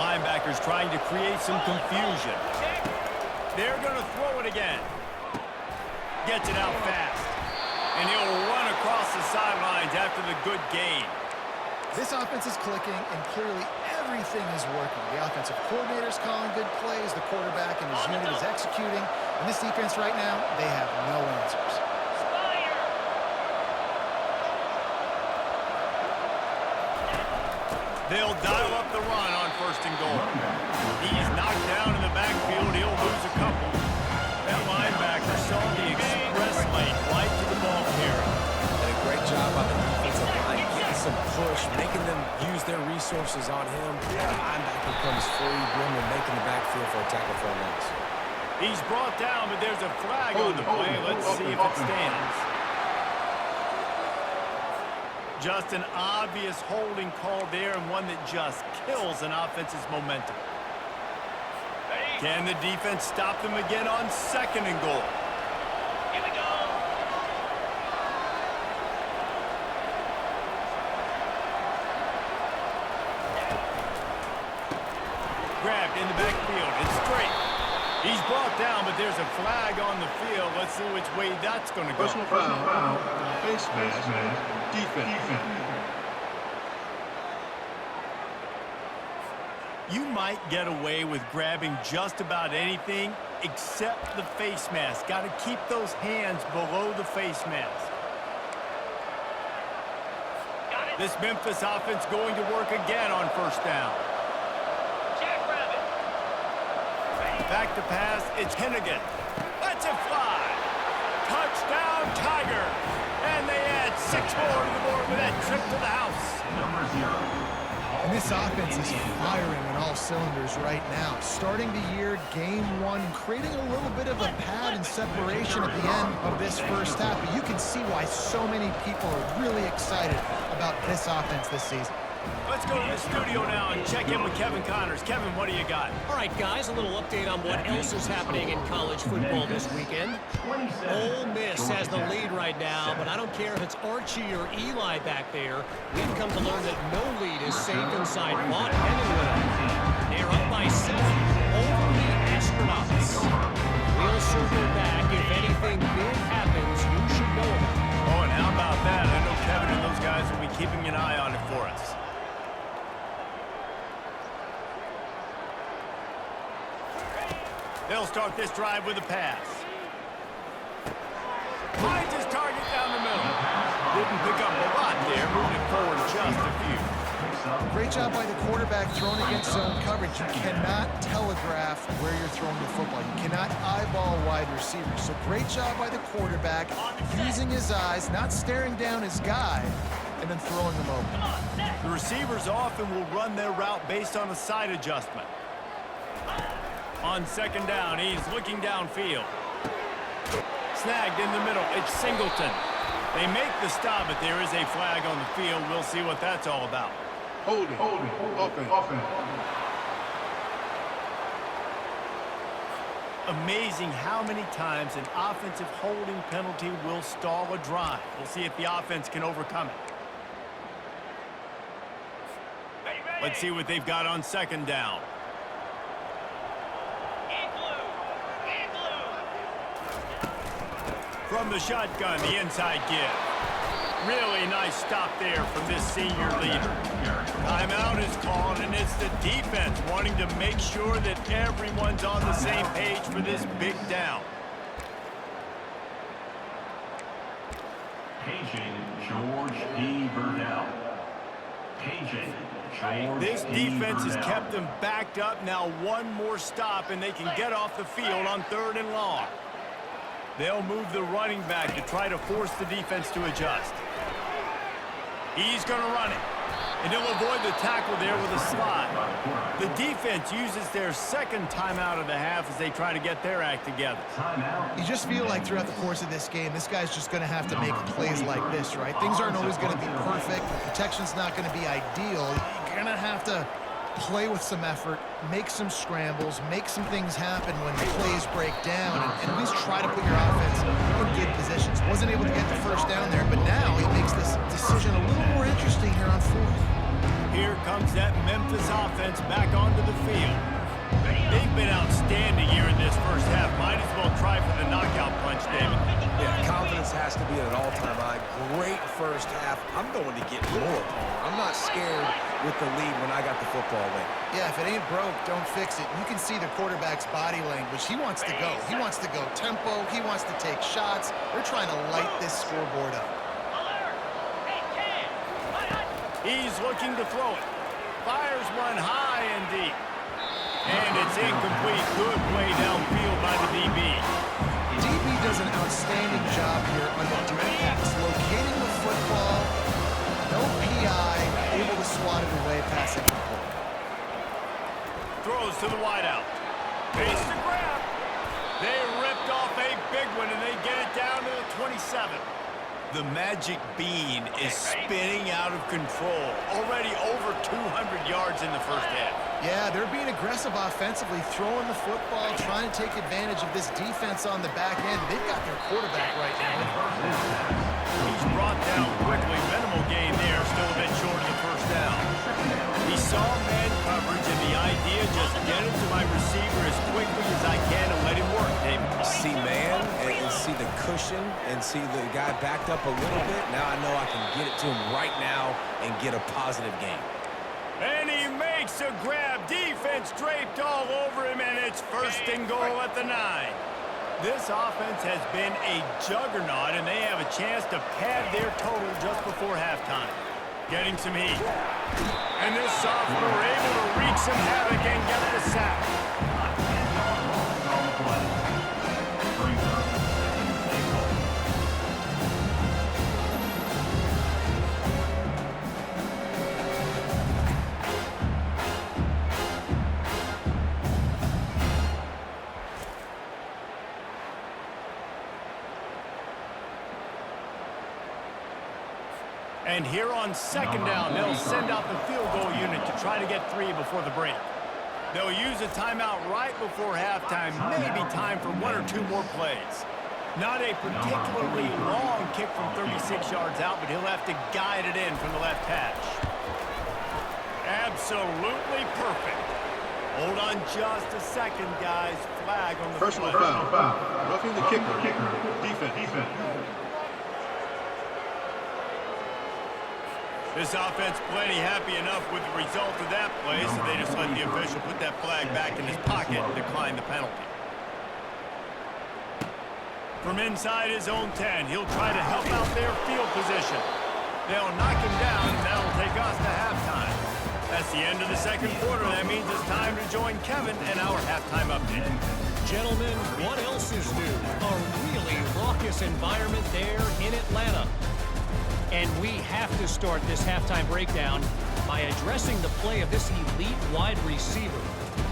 Linebackers trying to create some confusion. They're going to throw it again. Gets it out fast. And he'll run across the sidelines after the good gain. This offense is clicking, and clearly everything is working. The offensive coordinator's calling good plays, the quarterback and his unit is executing, and this defense right now, they have no answers. They'll dial up the run on 1st and goal. He's knocked down in the backfield. He'll lose a couple. That linebacker saw the express lane right to the ball carrier. Did a great job on the defensive line, getting some push, making them use their resources on him. The linebacker comes free, bringing him, making the backfield for a tackle for a loss. He's brought down, but there's a flag on the play. Let's see if it stands. Just an obvious holding call there, and one that just kills an offense's momentum. Can the defense stop them again on 2nd and goal? Here we go. Grabbed in the backfield. It's straight. He's brought down, but there's a flag on the field. Let's see which way that's going to go. Personal foul. Face mask. Defense. You might get away with grabbing just about anything except the face mask. Got to keep those hands below the face mask. This Memphis offense going to work again on first down. Jackrabbit. Back to pass, it's Hennigan. Lets it fly. Touchdown, Tiger. And they add 6 more to the board with that trip to the house. Number 0. And this offense is firing on all cylinders right now. Starting the year, game 1, creating a little bit of a pad and separation at the end of this first half. But you can see why so many people are really excited about this offense this season. Let's go to the studio now and check in with Kevin Connors. Kevin, what do you got? All right, guys, a little update on what else is happening in college football this weekend. Ole Miss has the lead right now, but I don't care if it's Archie or Eli back there. We've come to learn that no lead is safe inside Mont Pennington. They're up by 7 over the Astronauts. We'll circle back. If anything big happens, you should know about it. Oh, and how about that? I know Kevin and those guys will be keeping an eye on it for us. They'll start this drive with a pass. Finds his target down the middle. Didn't pick up a lot there, moving it forward just a few. Great job by the quarterback throwing against zone coverage. You cannot telegraph where you're throwing the football. You cannot eyeball wide receivers. So great job by the quarterback, using his eyes, not staring down his guy, and then throwing them open. The receivers often will run their route based on a side adjustment. On second down, he's looking downfield. Snagged in the middle, it's Singleton. They make the stop, but there is a flag on the field. We'll see what that's all about. Holding. Offense. Amazing how many times an offensive holding penalty will stall a drive. We'll see if the offense can overcome it. Let's see what they've got on second down. From the shotgun, the inside give. Really nice stop there from this senior leader. Timeout is called, and it's the defense wanting to make sure that everyone's on the same page for this big down. Paging George E. Burdell. Paging George This E. defense has Burdell. kept them backed up. Now one more stop, and they can get off the field on 3rd and long. They'll move the running back to try to force the defense to adjust. He's going to run it. And he'll avoid the tackle there with a slide. The defense uses their second timeout of the half as they try to get their act together. You just feel like throughout the course of this game, this guy's just going to have to make plays like this, right? Things aren't always going to be perfect. The protection's not going to be ideal. You're going to have to play with some effort, make some scrambles, make some things happen when the plays break down, and at least try to put your offense in good positions. Wasn't able to get the first down there, but now he makes this decision a little more interesting here on 4th. Here comes that Memphis offense back onto the field. They've been outstanding here in this first half. Might as well try for the knockout punch, David. Yeah, confidence has to be at an all-time high. Great first half. I'm going to get more. I'm not scared with the lead when I got the football late. Yeah, if it ain't broke, don't fix it. You can see the quarterback's body language. He wants to go. He wants to go tempo. He wants to take shots. They're trying to light this scoreboard up. He's looking to throw it. Fires one high and deep. And it's incomplete. Good play downfield by the DB. DB does an outstanding job here on the defense, locating the football. No PI, able to swat it away, passing the ball. Throws to the wideout. Face to grab. They ripped off a big one, and they get it down to the 27. The magic bean is spinning out of control. Already over 200 yards in the first half. Yeah, they're being aggressive offensively, throwing the football, trying to take advantage of this defense on the back end. They've got their quarterback right now. He's brought down quickly. Minimal gain there, still a bit short of the first down. He saw man coverage, and the idea just get it to my receiver as quickly as I can and let him work, David. See man and see the cushion and see the guy backed up a little bit. Now I know I can get it to him right now and get a positive gain. And he makes a grab. Defense draped all over him, and it's first and goal at the 9. This offense has been a juggernaut, and they have a chance to pad their total just before halftime. Getting some heat. And this sophomore able to wreak some havoc and get the sack. And here on second down, they'll send out the field goal unit to try to get 3 before the break. They'll use a timeout right before halftime, maybe time for 1 or 2 more plays. Not a particularly long kick from 36 yards out, but he'll have to guide it in from the left hash. Absolutely perfect. Hold on just a second, guys. Flag on the Personal play. foul. Roughing the kicker. Defense. This offense plenty happy enough with the result of that play, so they just let the official put that flag back in his pocket and decline the penalty. From inside his own 10, he'll try to help out their field position. They'll knock him down, and that'll take us to halftime. That's the end of the second quarter. That means it's time to join Kevin and our halftime update. Gentlemen, what else is new? A really raucous environment there in Atlanta. And we have to start this halftime breakdown by addressing the play of this elite wide receiver.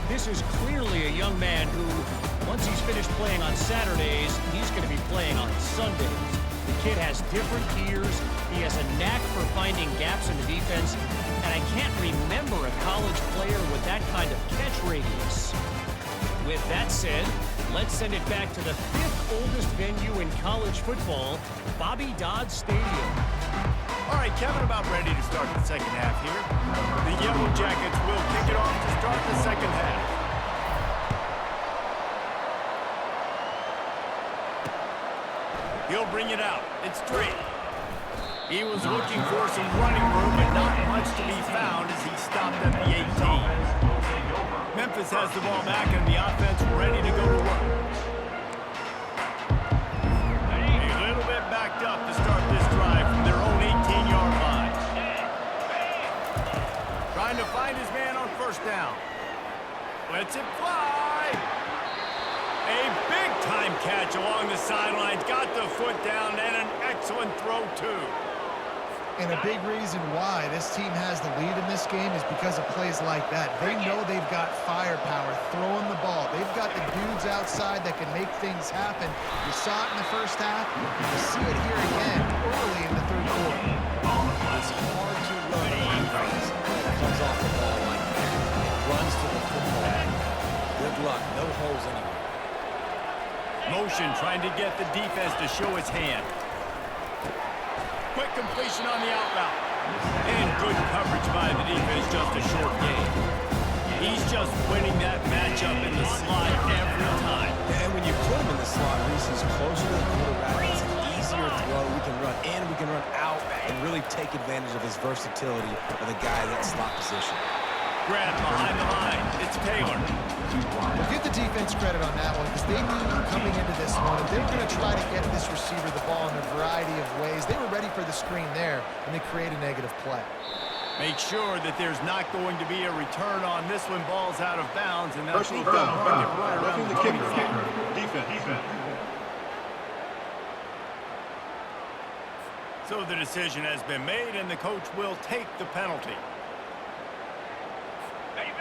This is clearly a young man who, once he's finished playing on Saturdays, he's going to be playing on Sundays. The kid has different ears. He has a knack for finding gaps in the defense. And I can't remember a college player with that kind of catch radius. With that said, let's send it back to the 5th oldest venue in college football, Bobby Dodd Stadium. All right, Kevin, about ready to start the second half here. The Yellow Jackets will kick it off to start the second half. He'll bring it out. It's 3. He was looking for some running room, but not much to be found as he stopped at the 18. Memphis has the ball back, and the offense ready to go to work. A little bit backed up to start this drive from their own 18-yard line. Trying to find his man on first down. Lets it fly. A big-time catch along the sidelines. Got the foot down, and an excellent throw, too. And a big reason why this team has the lead in this game is because of plays like that. They know they've got firepower throwing the ball. They've got the dudes outside that can make things happen. You saw it in the first half. You see it here again early in the third quarter. It's hard to run a defense that comes off the ball like that. It runs to the football. Good luck. No holes anywhere. Motion trying to get the defense to show its hand. Quick completion on the out route. And good coverage by the defense, just a short gain. He's just winning that matchup in the slot every time. And when you put him in the slot, Reese is closer to the quarterback. It's an easier throw. We can run in, we can run out, and really take advantage of his versatility of the guy in that slot position. Grab behind the line. It's Taylor. Well, give the defense credit on that one because they knew coming into this one, they were going to try to get this receiver the ball in a variety of ways. They were ready for the screen there, and they create a negative play. Make sure that there's not going to be a return on this one. Ball's out of bounds, and that's Personal right foul. around Roughing the the kicker. 25. Defense. So the decision has been made, and the coach will take the penalty.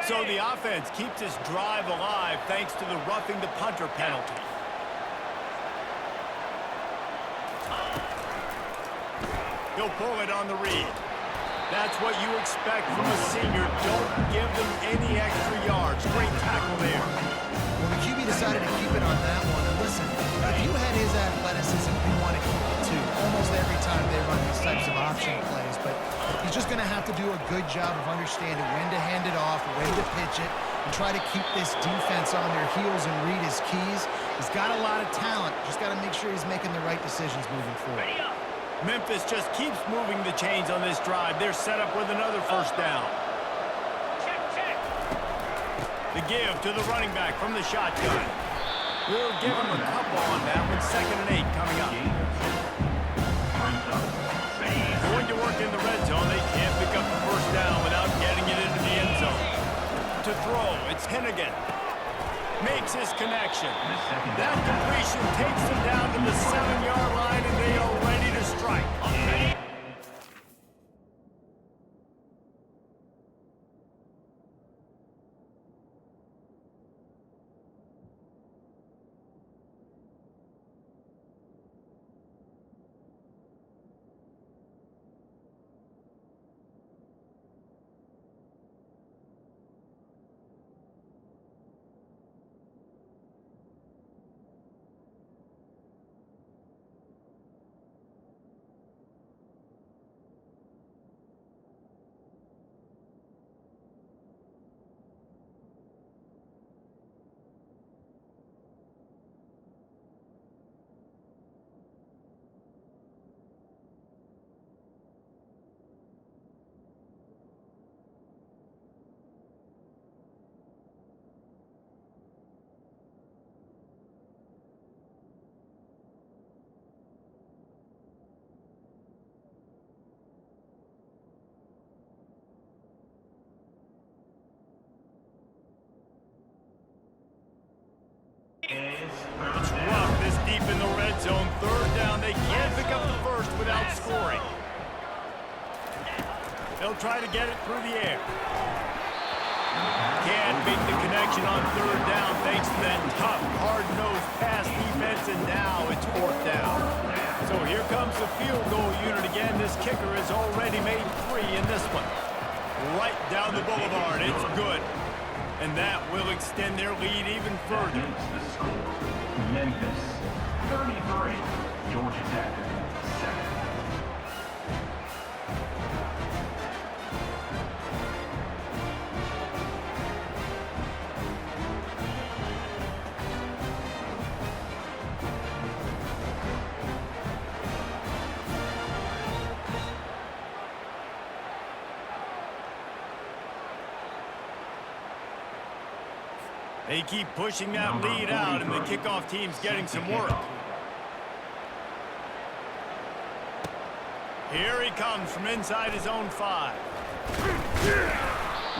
So the offense keeps this drive alive thanks to the roughing the punter penalty. He'll pull it on the read. That's what you expect from a senior. Don't give them any extra yards. Great tackle there. Well, the QB decided to keep it on that one. And listen, if you had his athleticism, you want to keep it too. Almost every time they run these types of option plays. But he's just going to have to do a good job of understanding when to hand it off, when to pitch it, and try to keep this defense on their heels and read his keys. He's got a lot of talent. Just got to make sure he's making the right decisions moving forward. Memphis just keeps moving the chains on this drive. They're set up with another first down. give to the running back from the shotgun. We'll give him a couple on that one. 2nd and 8 coming up. Going to work in the red zone. They can't pick up the first down without getting it into the end zone. To throw, it's Hennigan. Makes his connection. That completion takes him down to the 7-yard line, and they are ready to strike. It's rough this deep in the red zone. 3rd down. They can't pick up the first without scoring. They'll try to get it through the air. Can't make the connection on 3rd down thanks to that tough, hard-nosed pass defense, and now it's 4th down. So here comes the field goal unit again. This kicker has already made 3 in this one. Right down the boulevard. It's good. And that will extend their lead even further. The score, Memphis 33, Georgia Tech 7. They keep pushing that lead out, and the kickoff team's getting some work. Here he comes from inside his own 5.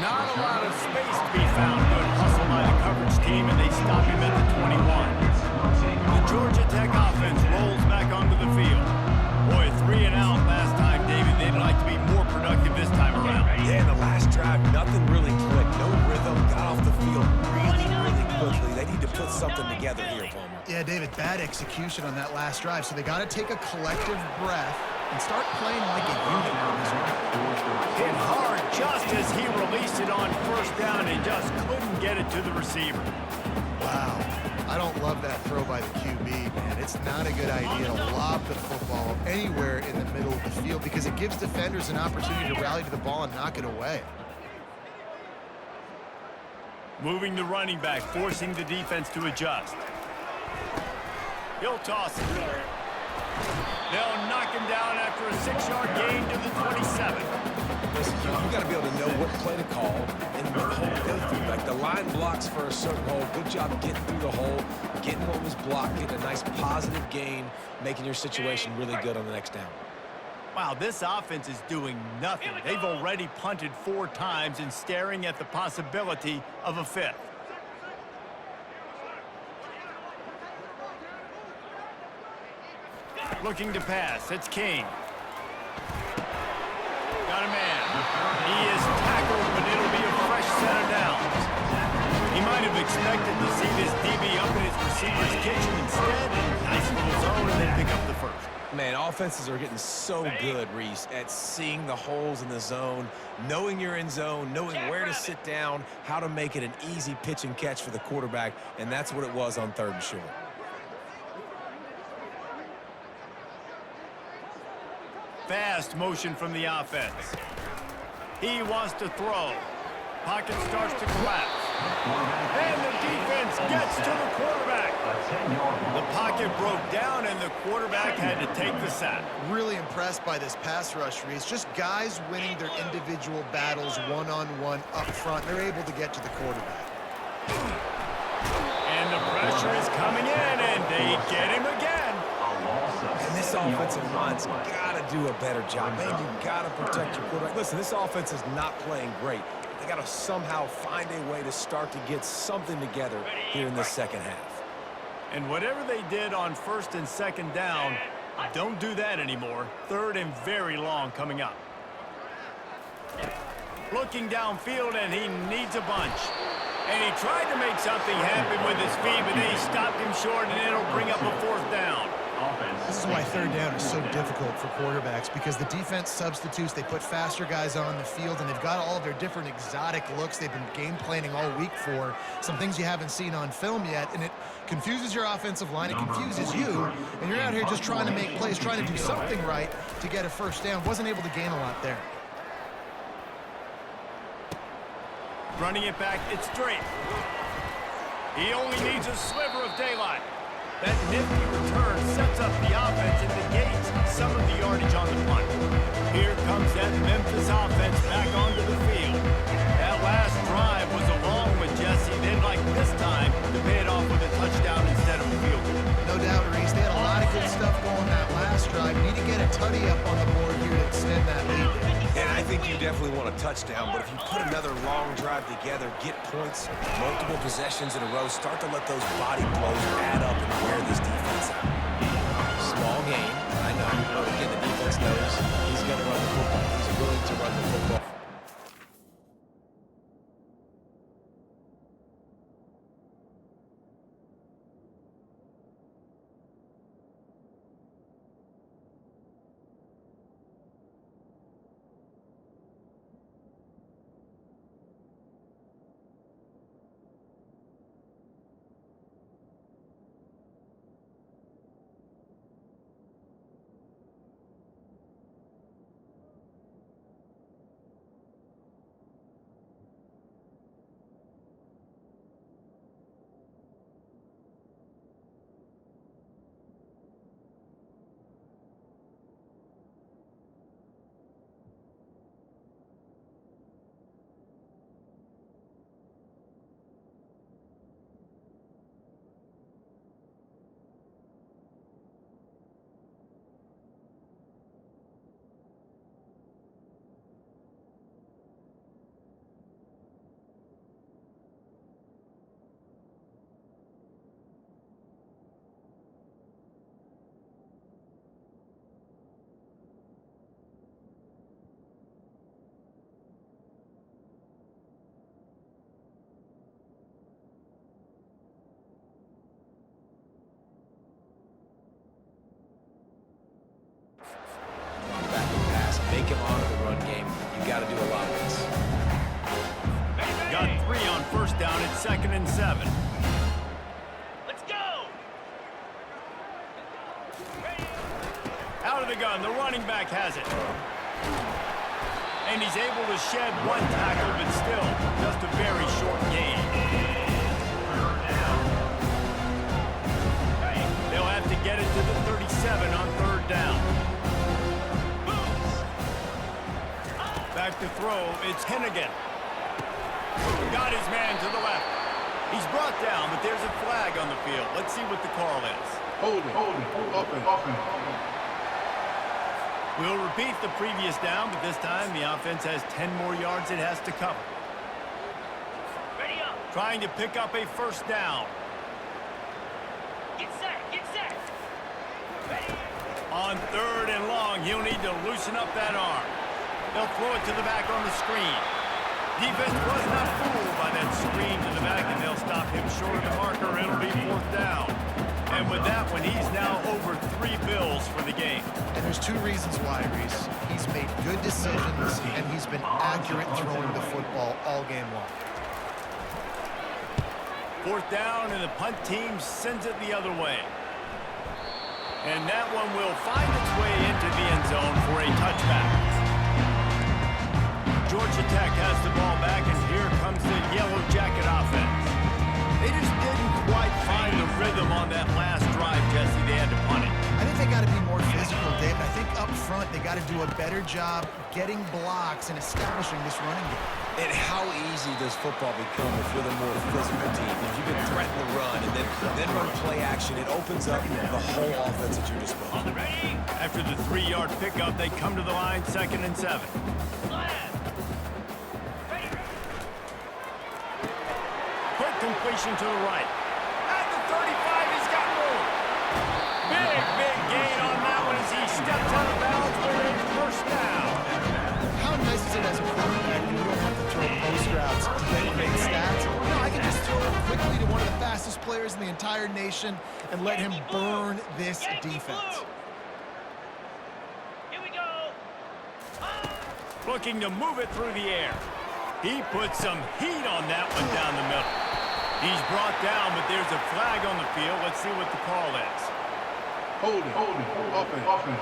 Not a lot of space to be found. Good hustle by the coverage team, and they stop him at the 21. The Georgia Tech offense rolls back onto the field. Boy, 3 and out last time, David. They'd like to be more productive this time around. Yeah, in the last drive, nothing really clicked. No rhythm, got off the field really quickly. They need to put something together here, Palmer. Yeah, David, bad execution on that last drive, so they got to take a collective breath and start playing like a unit on this one. Hit hard just as he released it on 1st down and just couldn't get it to the receiver. Wow. I don't love that throw by the QB, man. It's not a good idea to lob the football anywhere in the middle of the field because it gives defenders an opportunity to rally to the ball and knock it away. Moving the running back, forcing the defense to adjust. He'll toss it. They'll knock him down after a 6-yard gain to the 27. Listen, you got to be able to know what play to call and what hole to go through. Like the line blocks for a certain hole. Good job getting through the hole, getting what was blocked, getting a nice positive gain, making your situation really good on the next down. Wow, this offense is doing nothing. They've already punted 4 times and staring at the possibility of a 5th. Looking to pass. It's King. Got a man. He is tackled, but it'll be a fresh set of downs. He might have expected to see this DB up in his receiver's kitchen instead. Nice little zone, and then pick up the first. Man, offenses are getting so good, Reese, at seeing the holes in the zone, knowing you're in zone, knowing where to sit down, how to make it an easy pitch and catch for the quarterback, and that's what it was on 3rd and short. Fast motion from the offense. He wants to throw. Pocket starts to collapse. And the defense gets to the quarterback. The pocket broke down, and the quarterback had to take the sack. Really impressed by this pass rush, Reese. Just guys winning their individual battles one-on-one up front. They're able to get to the quarterback. And the pressure is coming in, and they get him again. And this offensive line's got to do a better job. Man, you got to protect your quarterback. Listen, this offense is not playing great. They got to somehow find a way to start to get something together here in the second half. And whatever they did on first and second down, don't do that anymore. Third and very long coming up. Looking downfield, and he needs a bunch. And he tried to make something happen with his feet, but then he stopped him short, and it'll bring up a fourth down. This is why third down is so difficult for quarterbacks, because the defense substitutes, they put faster guys on the field, and they've got all of their different exotic looks they've been game planning all week for, some things you haven't seen on film yet, and it confuses your offensive line, it confuses you, and you're out here just trying to make plays, trying to do something right to get a first down. Wasn't able to gain a lot there. Running it back, it's straight. He only needs a sliver of daylight. That nifty return sets up the offense and negates some of the yardage on the punt. Here comes that Memphis offense back onto the field. That last drive was a long one, Jesse. They'd like this time to pay it off with a touchdown instead of a field goal. No doubt, Reese. They had a lot of good stuff going that last drive. Need to get a tutty up on the board here to extend that lead. And I think you definitely want a touchdown, but if you put another long drive together, get points, multiple possessions in a row, start to let those body blows add up and wear this defense out. Small game, I know. But again, the defense knows he's going to run the football. He's willing to run the football. Make him honor the run game. You got to do a lot of this. Got 3 on first down. It's 2nd and 7. Let's go! Out of the gun, the running back has it. And he's able to shed 1 tackle, but still just a very short gain. They'll have to get it to the 37 on 3rd down. Back to throw, it's Hennigan. Got his man to the left. He's brought down, but there's a flag on the field. Let's see what the call is. Holding. We'll repeat the previous down, but this time the offense has 10 more yards it has to cover. Ready up! Trying to pick up a first down. Get set! Get set! Ready! On 3rd and long, he'll need to loosen up that arm. They'll throw it to the back on the screen. Defense was not fooled by that screen to the back, and they'll stop him short of the marker. It'll be 4th down. And with that one, he's now over 3 bills for the game. And there's 2 reasons why, Reese. He's made good decisions, and he's been accurate throwing the football all game long. 4th down, and the punt team sends it the other way. And that one will find its way into the end zone for a touchback. Georgia Tech has the ball back, and here comes the Yellow Jacket offense. They just didn't quite find the rhythm on that last drive, Jesse. They had to punt it. I think they got to be more physical, Dave. I think up front, they got to do a better job getting blocks and establishing this running game. And how easy does football become if you're the more physical team? If you can threaten the run and then run play action, it opens up the whole offense at your disposal. Ready? After the 3-yard pickup, they come to the line, 2nd and 7. Left. Ready? Quick completion to the right. At the 35, he's got room. Big gain on that one as he steps out of bounds for a first down. How nice is it as a quarterback when you don't have to throw post routes to get great stats? No, I can just throw it quickly to one of the fastest players in the entire nation and let him burn this defense. Here we go. Looking to move it through the air. He puts some heat on that one down the middle. He's brought down, but there's a flag on the field. Let's see what the call is. Holding, offense.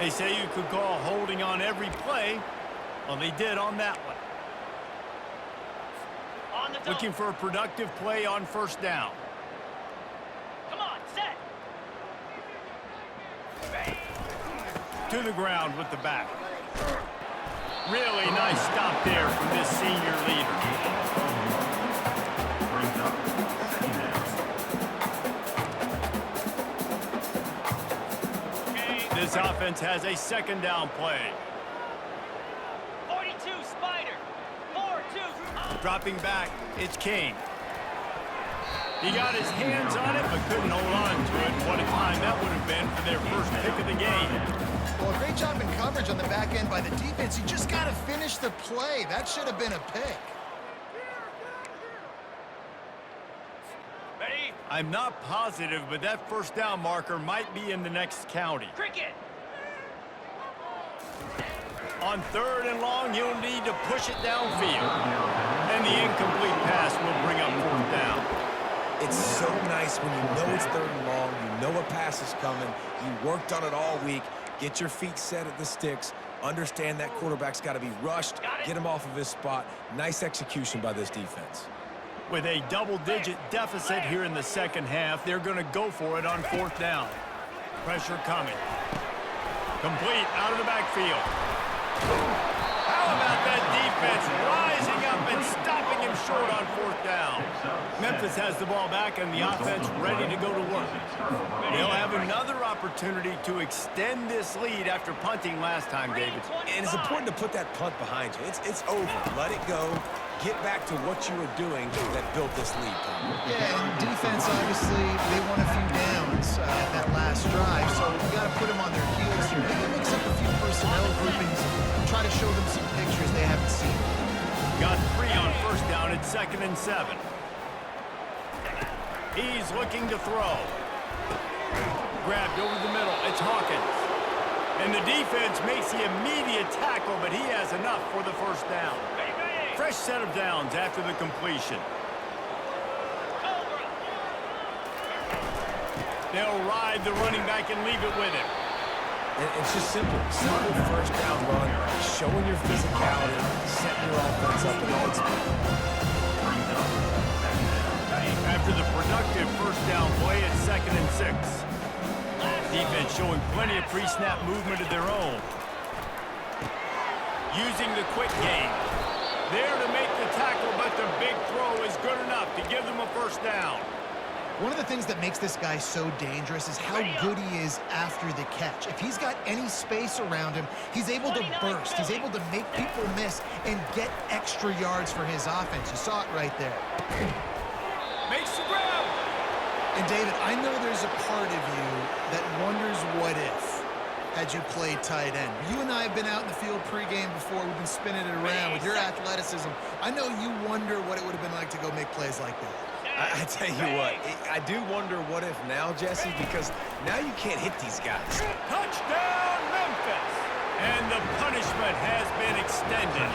They say you could call holding on every play. Well, they did on that one. On the Looking for a productive play on first down. Come on, set. Ready? To the ground with the back. Really nice stop there from this senior leader. Brings up 2nd down. Okay. This offense has a 2nd down play. 42, Spider. 4-2. Dropping back, it's King. He got his hands on it, but couldn't hold on to it. What a time that would have been for their first pick of the game. Well, a great job in coverage on the back end by the defense. You just got to finish the play. That should have been a pick. Ready? I'm not positive, but that first down marker might be in the next county. Cricket. On 3rd and long, you'll need to push it downfield. And the incomplete pass will bring up 4th down. It's so nice when you know it's 3rd and long, you know a pass is coming, you worked on it all week, get your feet set at the sticks, understand that quarterback's got to be rushed, get him off of his spot. Nice execution by this defense. With a double-digit deficit here in the 2nd half, they're going to go for it on 4th down. Pressure coming. Complete out of the backfield. How about that defense rising up and stopping him short on 4th down? Memphis has the ball back and the offense ready to go to work. They'll have another opportunity to extend this lead after punting last time, David. And it's important to put that punt behind you. It's over. Let it go. Get back to what you were doing that built this lead. Yeah, and defense, obviously, they won a few downs that last drive, so you got to put them on their heels here. Maybe mix up a few personnel groupings, try to show them some pictures they haven't seen. Got 3 on first down at 2nd and 7. He's looking to throw. Grabbed over the middle. It's Hawkins. And the defense makes the immediate tackle, but he has enough for the first down. Ready, ready. Fresh set of downs after the completion. Cobra. They'll ride the running back and leave it with him. And it's just simple. Simple first down run, showing your physicality, setting your offense up in all its speed. After the productive first down play at 2nd and 6. Defense showing plenty of pre-snap movement of their own. Using the quick game. There to make the tackle, but the big throw is good enough to give them a first down. One of the things that makes this guy so dangerous is how good he is after the catch. If he's got any space around him, he's able to burst. He's able to make people miss and get extra yards for his offense. You saw it right there. Makes the grab. And David, I know there's a part of you that wonders what if had you played tight end. You and I have been out in the field pregame before. We've been spinning it around with your athleticism. I know you wonder what it would have been like to go make plays like that. I tell you what, I do wonder what if now, Jesse, because now you can't hit these guys. Touchdown, Memphis! And the punishment has been extended.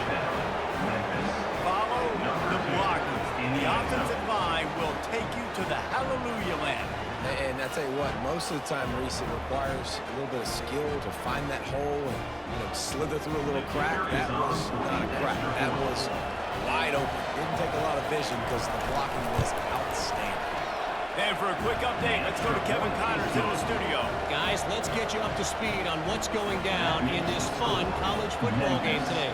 Follow the blockers. The offensive line will take you to the hallelujah land. And I tell you what, most of the time, Reese, it requires a little bit of skill to find that hole and slither through a little crack. That was not a crack. That was wide open. Didn't take a lot of vision because the blocking was outstanding. And for a quick update, let's go to Kevin Connors in the studio. Guys, let's get you up to speed on what's going down in this fun college football game today.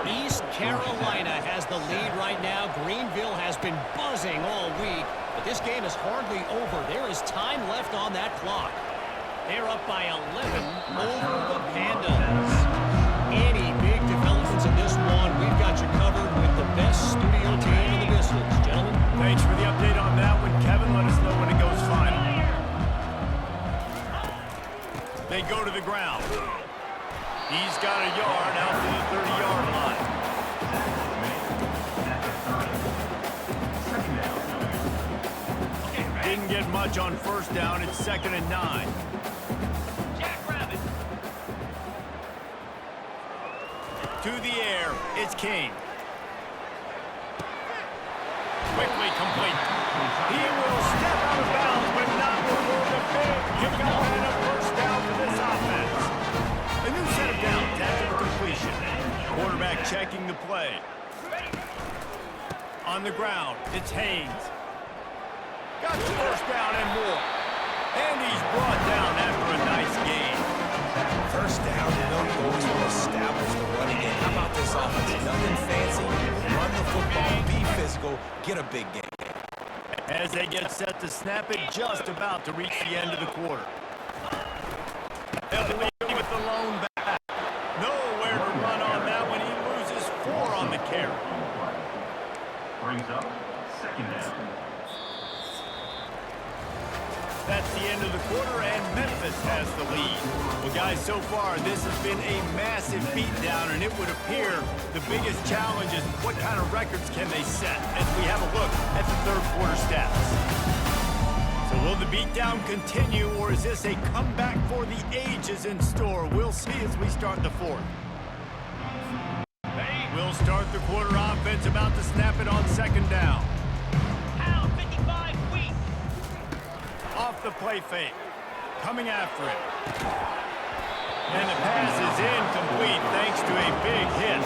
East Carolina has the lead right now. Greenville has been buzzing all week, but this game is hardly over. There is time left on that clock. They're up by 11 over the Pandas. Any big developments in this one, we've got you covered with the best studio team in the business. Gentlemen, Thanks for the update on that one, Kevin. Let us know when it goes final. They go to the ground. He's got a yard out to the 30-yard line. Didn't get much on first down. It's 2nd and 9. Jackrabbit. To the air, it's King. Quickly complete. He will step out of bounds, but not before the big kickoff and a first down for this offense. A new set of downs after the completion. Quarterback checking the play. On the ground, it's Haynes. Got the first down and more. And he's brought down after a nice gain. First down, you know you always want to establish the running game. How about this offense? Nothing fancy. Run the football, be physical, get a big game. As they get set to snap it, just about to reach the end of the quarter. They'll leave with the lone back. Nowhere to run on that one. He loses 4 on the carry. Brings up 2nd down. That's the end of the quarter, and Memphis has the lead. Well, guys, so far, this has been a massive beatdown, and it would appear the biggest challenge is what kind of records can they set as we have a look at the third quarter stats. So will the beatdown continue, or is this a comeback for the ages in store? We'll see as we start the fourth. We'll start the quarter offense, about to snap it on 2nd down. Pound 55 weak. Off the play fake. Coming after it. And the pass is incomplete thanks to a big hit.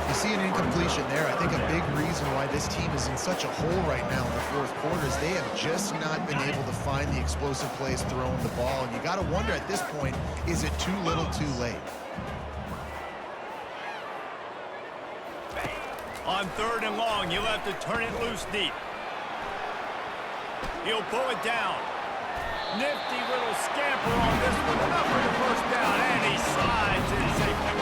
You see an incompletion there. I think a big reason why this team is in such a hole right now in the fourth quarter is they have just not been able to find the explosive plays throwing the ball. And you got to wonder at this point, is it too little too late? On 3rd and long, you'll have to turn it loose deep. He'll pull it down. Nifty little scamper on this one. Enough for the first down, and he slides in safely.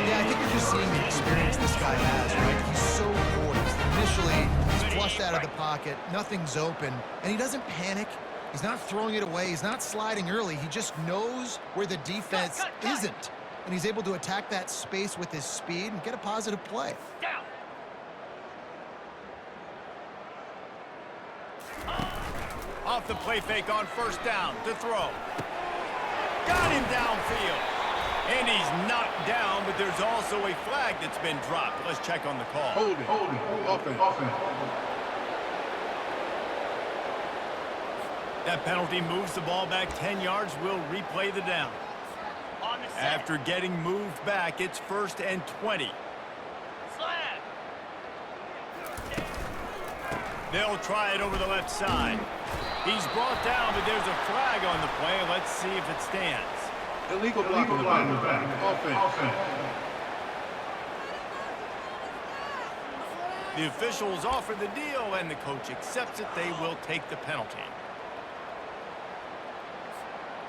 Yeah, I think you're just seeing the experience this guy has, right? He's so poised. Initially, he's flushed out of the pocket. Nothing's open, and he doesn't panic. He's not throwing it away. He's not sliding early. He just knows where the defense isn't, and he's able to attack that space with his speed and get a positive play. Down. Off the play fake on 1st down to throw. Got him downfield. And he's knocked down, but there's also a flag that's been dropped. Let's check on the call. Hold it. Offense. That penalty moves the ball back 10 yards. We'll replay the down. On the set. After getting moved back, it's 1st and 20. Slab. They'll try it over the left side. He's brought down, but there's a flag on the play. Let's see if it stands. Illegal block in the back. Offense. The officials offer the deal, and the coach accepts it. They will take the penalty.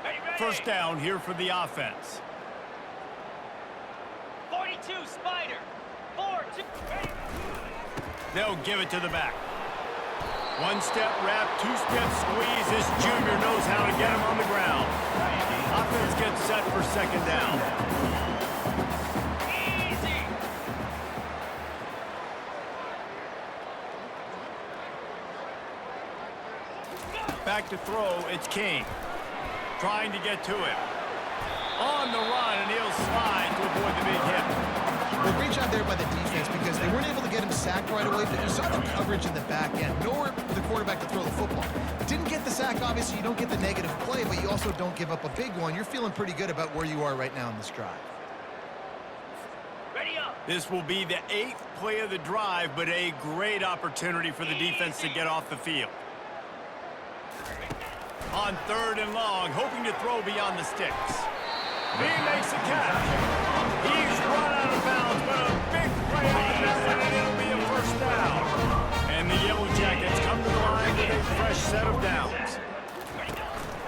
Ready. 1st down here for the offense. 42 Spider. 4-2. Ready. They'll give it to the back. 1-step wrap, 2-step squeeze. This junior knows how to get him on the ground. Offense gets set for 2nd down. Easy. Back to throw, it's King. Trying to get to him. On the run, and he'll slide to avoid the big hit. Well, great job there by the defense because they weren't able to get him sacked right away, but you saw the coverage in the back end. Nowhere for the quarterback to throw the football. Didn't get the sack, obviously you don't get the negative play, but you also don't give up a big one. You're feeling pretty good about where you are right now in this drive. Ready up. This will be the 8th play of the drive, but a great opportunity for the defense to get off the field. On 3rd and long, hoping to throw beyond the sticks. He makes a catch. He's run out of bounds, but a big play on that one, and it'll be a first down. And the Yellow Jackets come to the line with a fresh set of downs.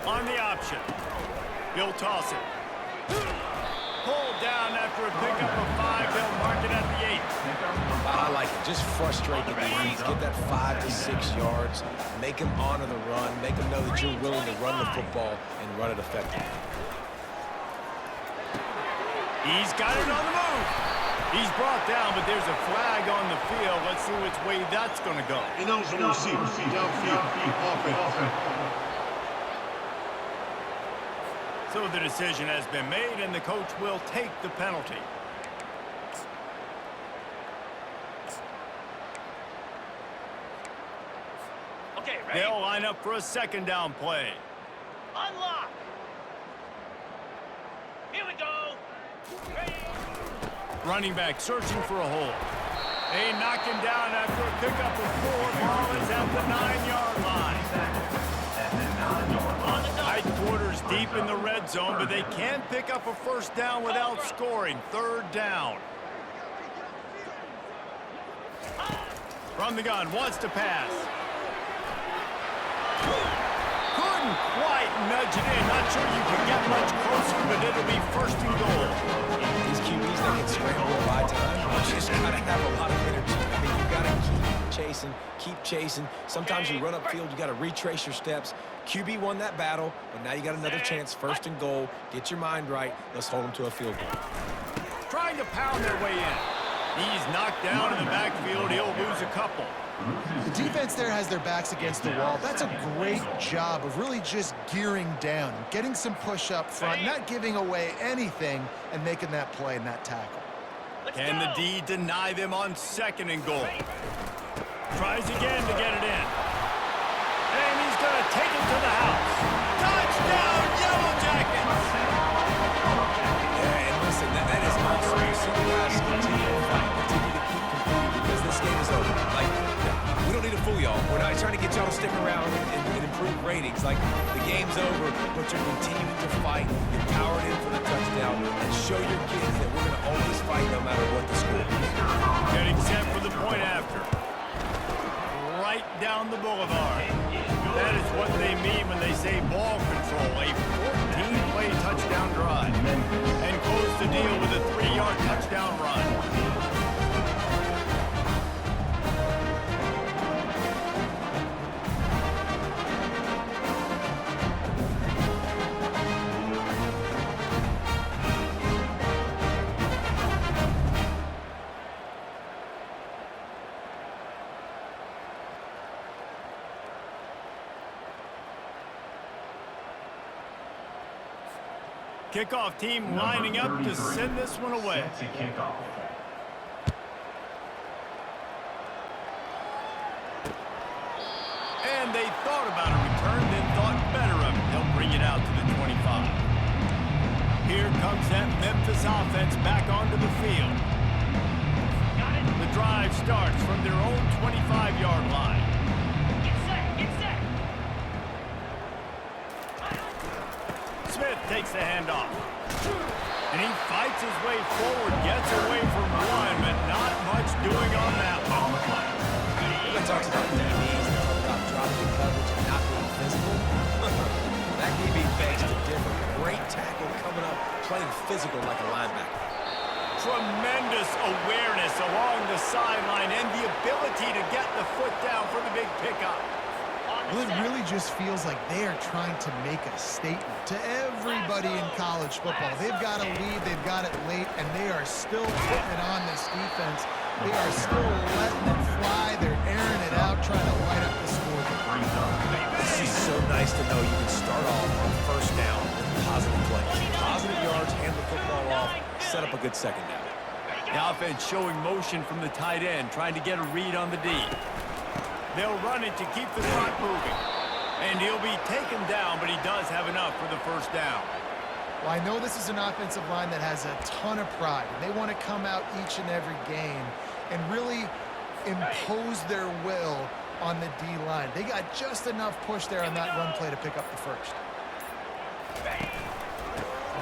On the option, he'll toss it. Pulled down after a pickup of 5. They'll mark it at the 8. I like it. Just frustrate the DBs. Get that 5 to 6 yards. Make them honor the run. Make them know that you're willing to run the football and run it effectively. He's got it on the move. He's brought down, but there's a flag on the field. Let's see which way that's going to go. Ineligible receiver. Downfield. Offense. So the decision has been made, and the coach will take the penalty. Okay, ready? They'll line up for a 2nd down play. Unlock. Here we go. Ready? Running back searching for a hole. They knock him down after a pickup of 4. Ball is at the 9-yard line. On the Tight quarters deep in the red zone, but they can't pick up a first down without scoring. 3rd down. From the gun, wants to pass. Couldn't quite nudge it in. Not sure you can get much closer, but it'll be 1st and goal. These QBs that can scramble by time, you just got to have a lot of energy. I mean, you got to keep chasing. Sometimes you run upfield, you got to retrace your steps. QB won that battle, but now you got another chance. 1st and goal. Get your mind right. Let's hold them to a field goal. Trying to pound their way in. He's knocked down in the backfield. He'll lose a couple. The defense there has their backs against the wall. That's a great job of really just gearing down, getting some push up front, not giving away anything, and making that play and that tackle. Can the D deny them on 2nd and goal? Tries again to get it in. And he's going to take it to the house. Touchdown, Yellow Jackets! Yeah, and listen, that is awesome. You see the guys continue to fight, continue to keep competing because this game is over. Like, we don't need to fool y'all. We're not trying to get y'all to stick around and improve ratings. Like, the game's over, but you're continuing to fight. You're powered in for the touchdown and show your kids that we're going to always fight no matter what the score is. Getting set for the point after. Right down the boulevard. That is what they mean when they say ball control. A 14-play touchdown drive. And close the deal with a 3-yard touchdown run. Kickoff team lining up to send this one away. Set to kickoff. And they thought about a return, then thought better of it. They'll bring it out to the 25. Here comes that Memphis offense back onto the field. The drive starts from their own 25-yard line. Get set. Get set. Smith takes the handoff. And he fights his way forward, gets away from one, but not much doing on that one. Everybody talks about DBs, they talk about dropping coverage and not being physical. That DB begs to differ. Great tackle coming up, playing physical like a linebacker. Tremendous awareness along the sideline and the ability to get the foot down for the big pickup. Well, it really just feels like they are trying to make a statement to everybody in college football. They've got a lead, they've got it late, and they are still putting it on this defense. They are still letting it fly. They're airing it out, trying to light up the scoreboard. This is so nice to know you can start off on 1st down with positive play. Positive yards, hand the football off, set up a good 2nd down. The offense showing motion from the tight end, trying to get a read on the D. They'll run it to keep the clock moving. And he'll be taken down, but he does have enough for the 1st down. Well, I know this is an offensive line that has a ton of pride. They want to come out each and every game and really impose their will on the D-line. They got just enough push there on that run play to pick up the first.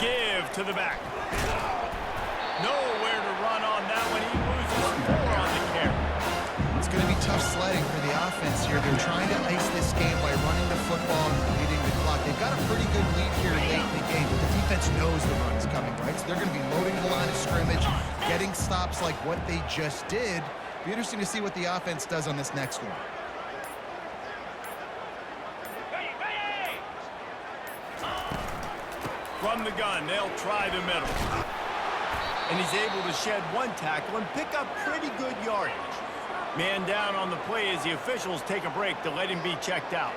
Give to the back. Nowhere to run on that one. He loses 4 on the carry. It's going to be tough sledding for the offense here. They're trying to ice this game by running the football and leading the clock. They've got a pretty good lead here late in the game, but the defense knows the run is coming, right? So they're going to be loading the line of scrimmage, getting stops like what they just did. Be interesting to see what the offense does on this next one. From the gun, they'll try the middle. And he's able to shed 1 tackle and pick up pretty good yardage. Man down on the play as the officials take a break to let him be checked out.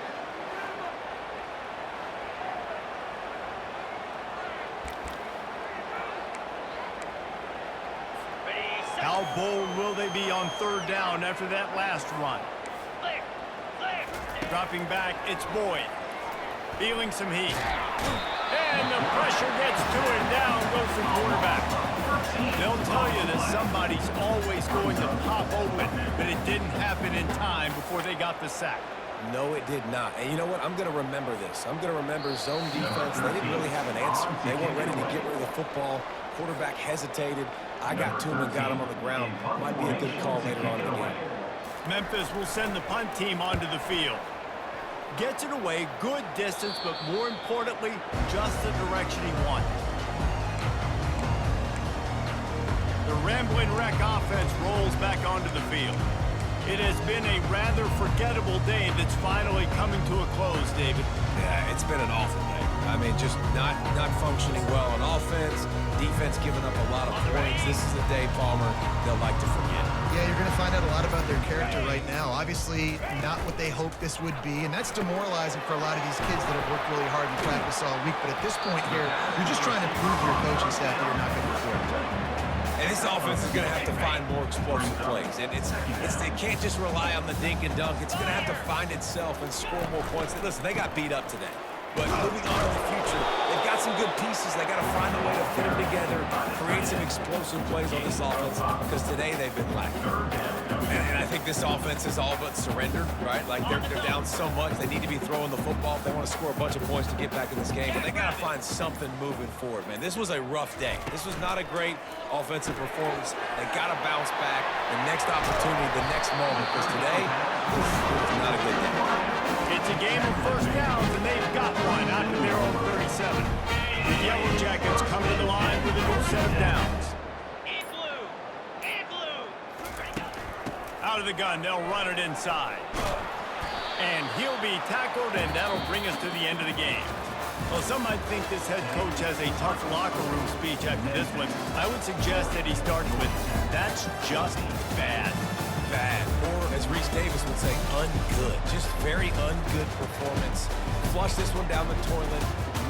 How bold will they be on 3rd down after that last run? Dropping back, it's Boyd. Feeling some heat. And the pressure gets to him. Down goes the quarterback. They'll tell you that somebody's always going to pop open, but it didn't happen in time before they got the sack. No, it did not. And you know what? I'm going to remember this. I'm going to remember zone defense. They didn't really have an answer. They weren't ready to get rid of the football. Quarterback hesitated. I got to him and got him on the ground. Might be a good call later on in the game. Memphis will send the punt team onto the field. Gets it away, good distance, but more importantly, just the direction he wanted. The Rambling Wreck offense rolls back onto the field. It has been a rather forgettable day that's finally coming to a close, David. Yeah, it's been an awful day. I mean, just not functioning well on offense, defense giving up a lot of points. This is the day, Palmer, they'll like to forget. Yeah, you're going to find out a lot about their character right now. Obviously, not what they hoped this would be, and that's demoralizing for a lot of these kids that have worked really hard in practice all week. But at this point here, you're just trying to prove to your coaching staff that you're not going to quit. And this offense is going to have to find more explosive plays. And it can't just rely on the dink and dunk. It's going to have to find itself and score more points. Listen, they got beat up today. But moving on to the future, they've got some good pieces. They got to find a way to fit them together, create some explosive plays on this offense, because today they've been lacking. And I think this offense is all but surrendered, right? Like they're down so much, they need to be throwing the football if they want to score a bunch of points to get back in this game. But they got to find something moving forward, man. This was a rough day. This was not a great offensive performance. They got to bounce back. The next opportunity, the next moment, because today was not a good day. It's a game of first downs, and they've got one out to their own 37. The Yellow Jackets come to the line with a new set of downs. In blue! In blue! Out of the gun, they'll run it inside. And he'll be tackled, and that'll bring us to the end of the game. Well, some might think this head coach has a tough locker room speech after this one. I would suggest that he starts with, "That's just bad." Bad, or as Reese Davis would say, ungood. Just very ungood performance. Flush this one down the toilet,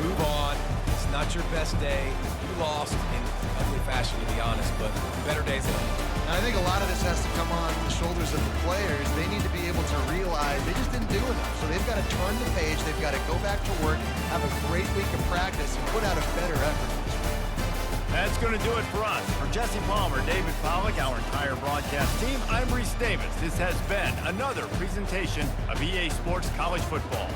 move on. It's not your best day. You lost in ugly fashion, to be honest, but better days ahead. And I think a lot of this has to come on the shoulders of the players. They need to be able to realize they just didn't do enough. So they've got to turn the page. They've got to go back to work, have a great week of practice, and put out a better effort. That's going to do it for us. For Jesse Palmer, David Pollack, our entire broadcast team, I'm Reese Davis. This has been another presentation of EA Sports College Football.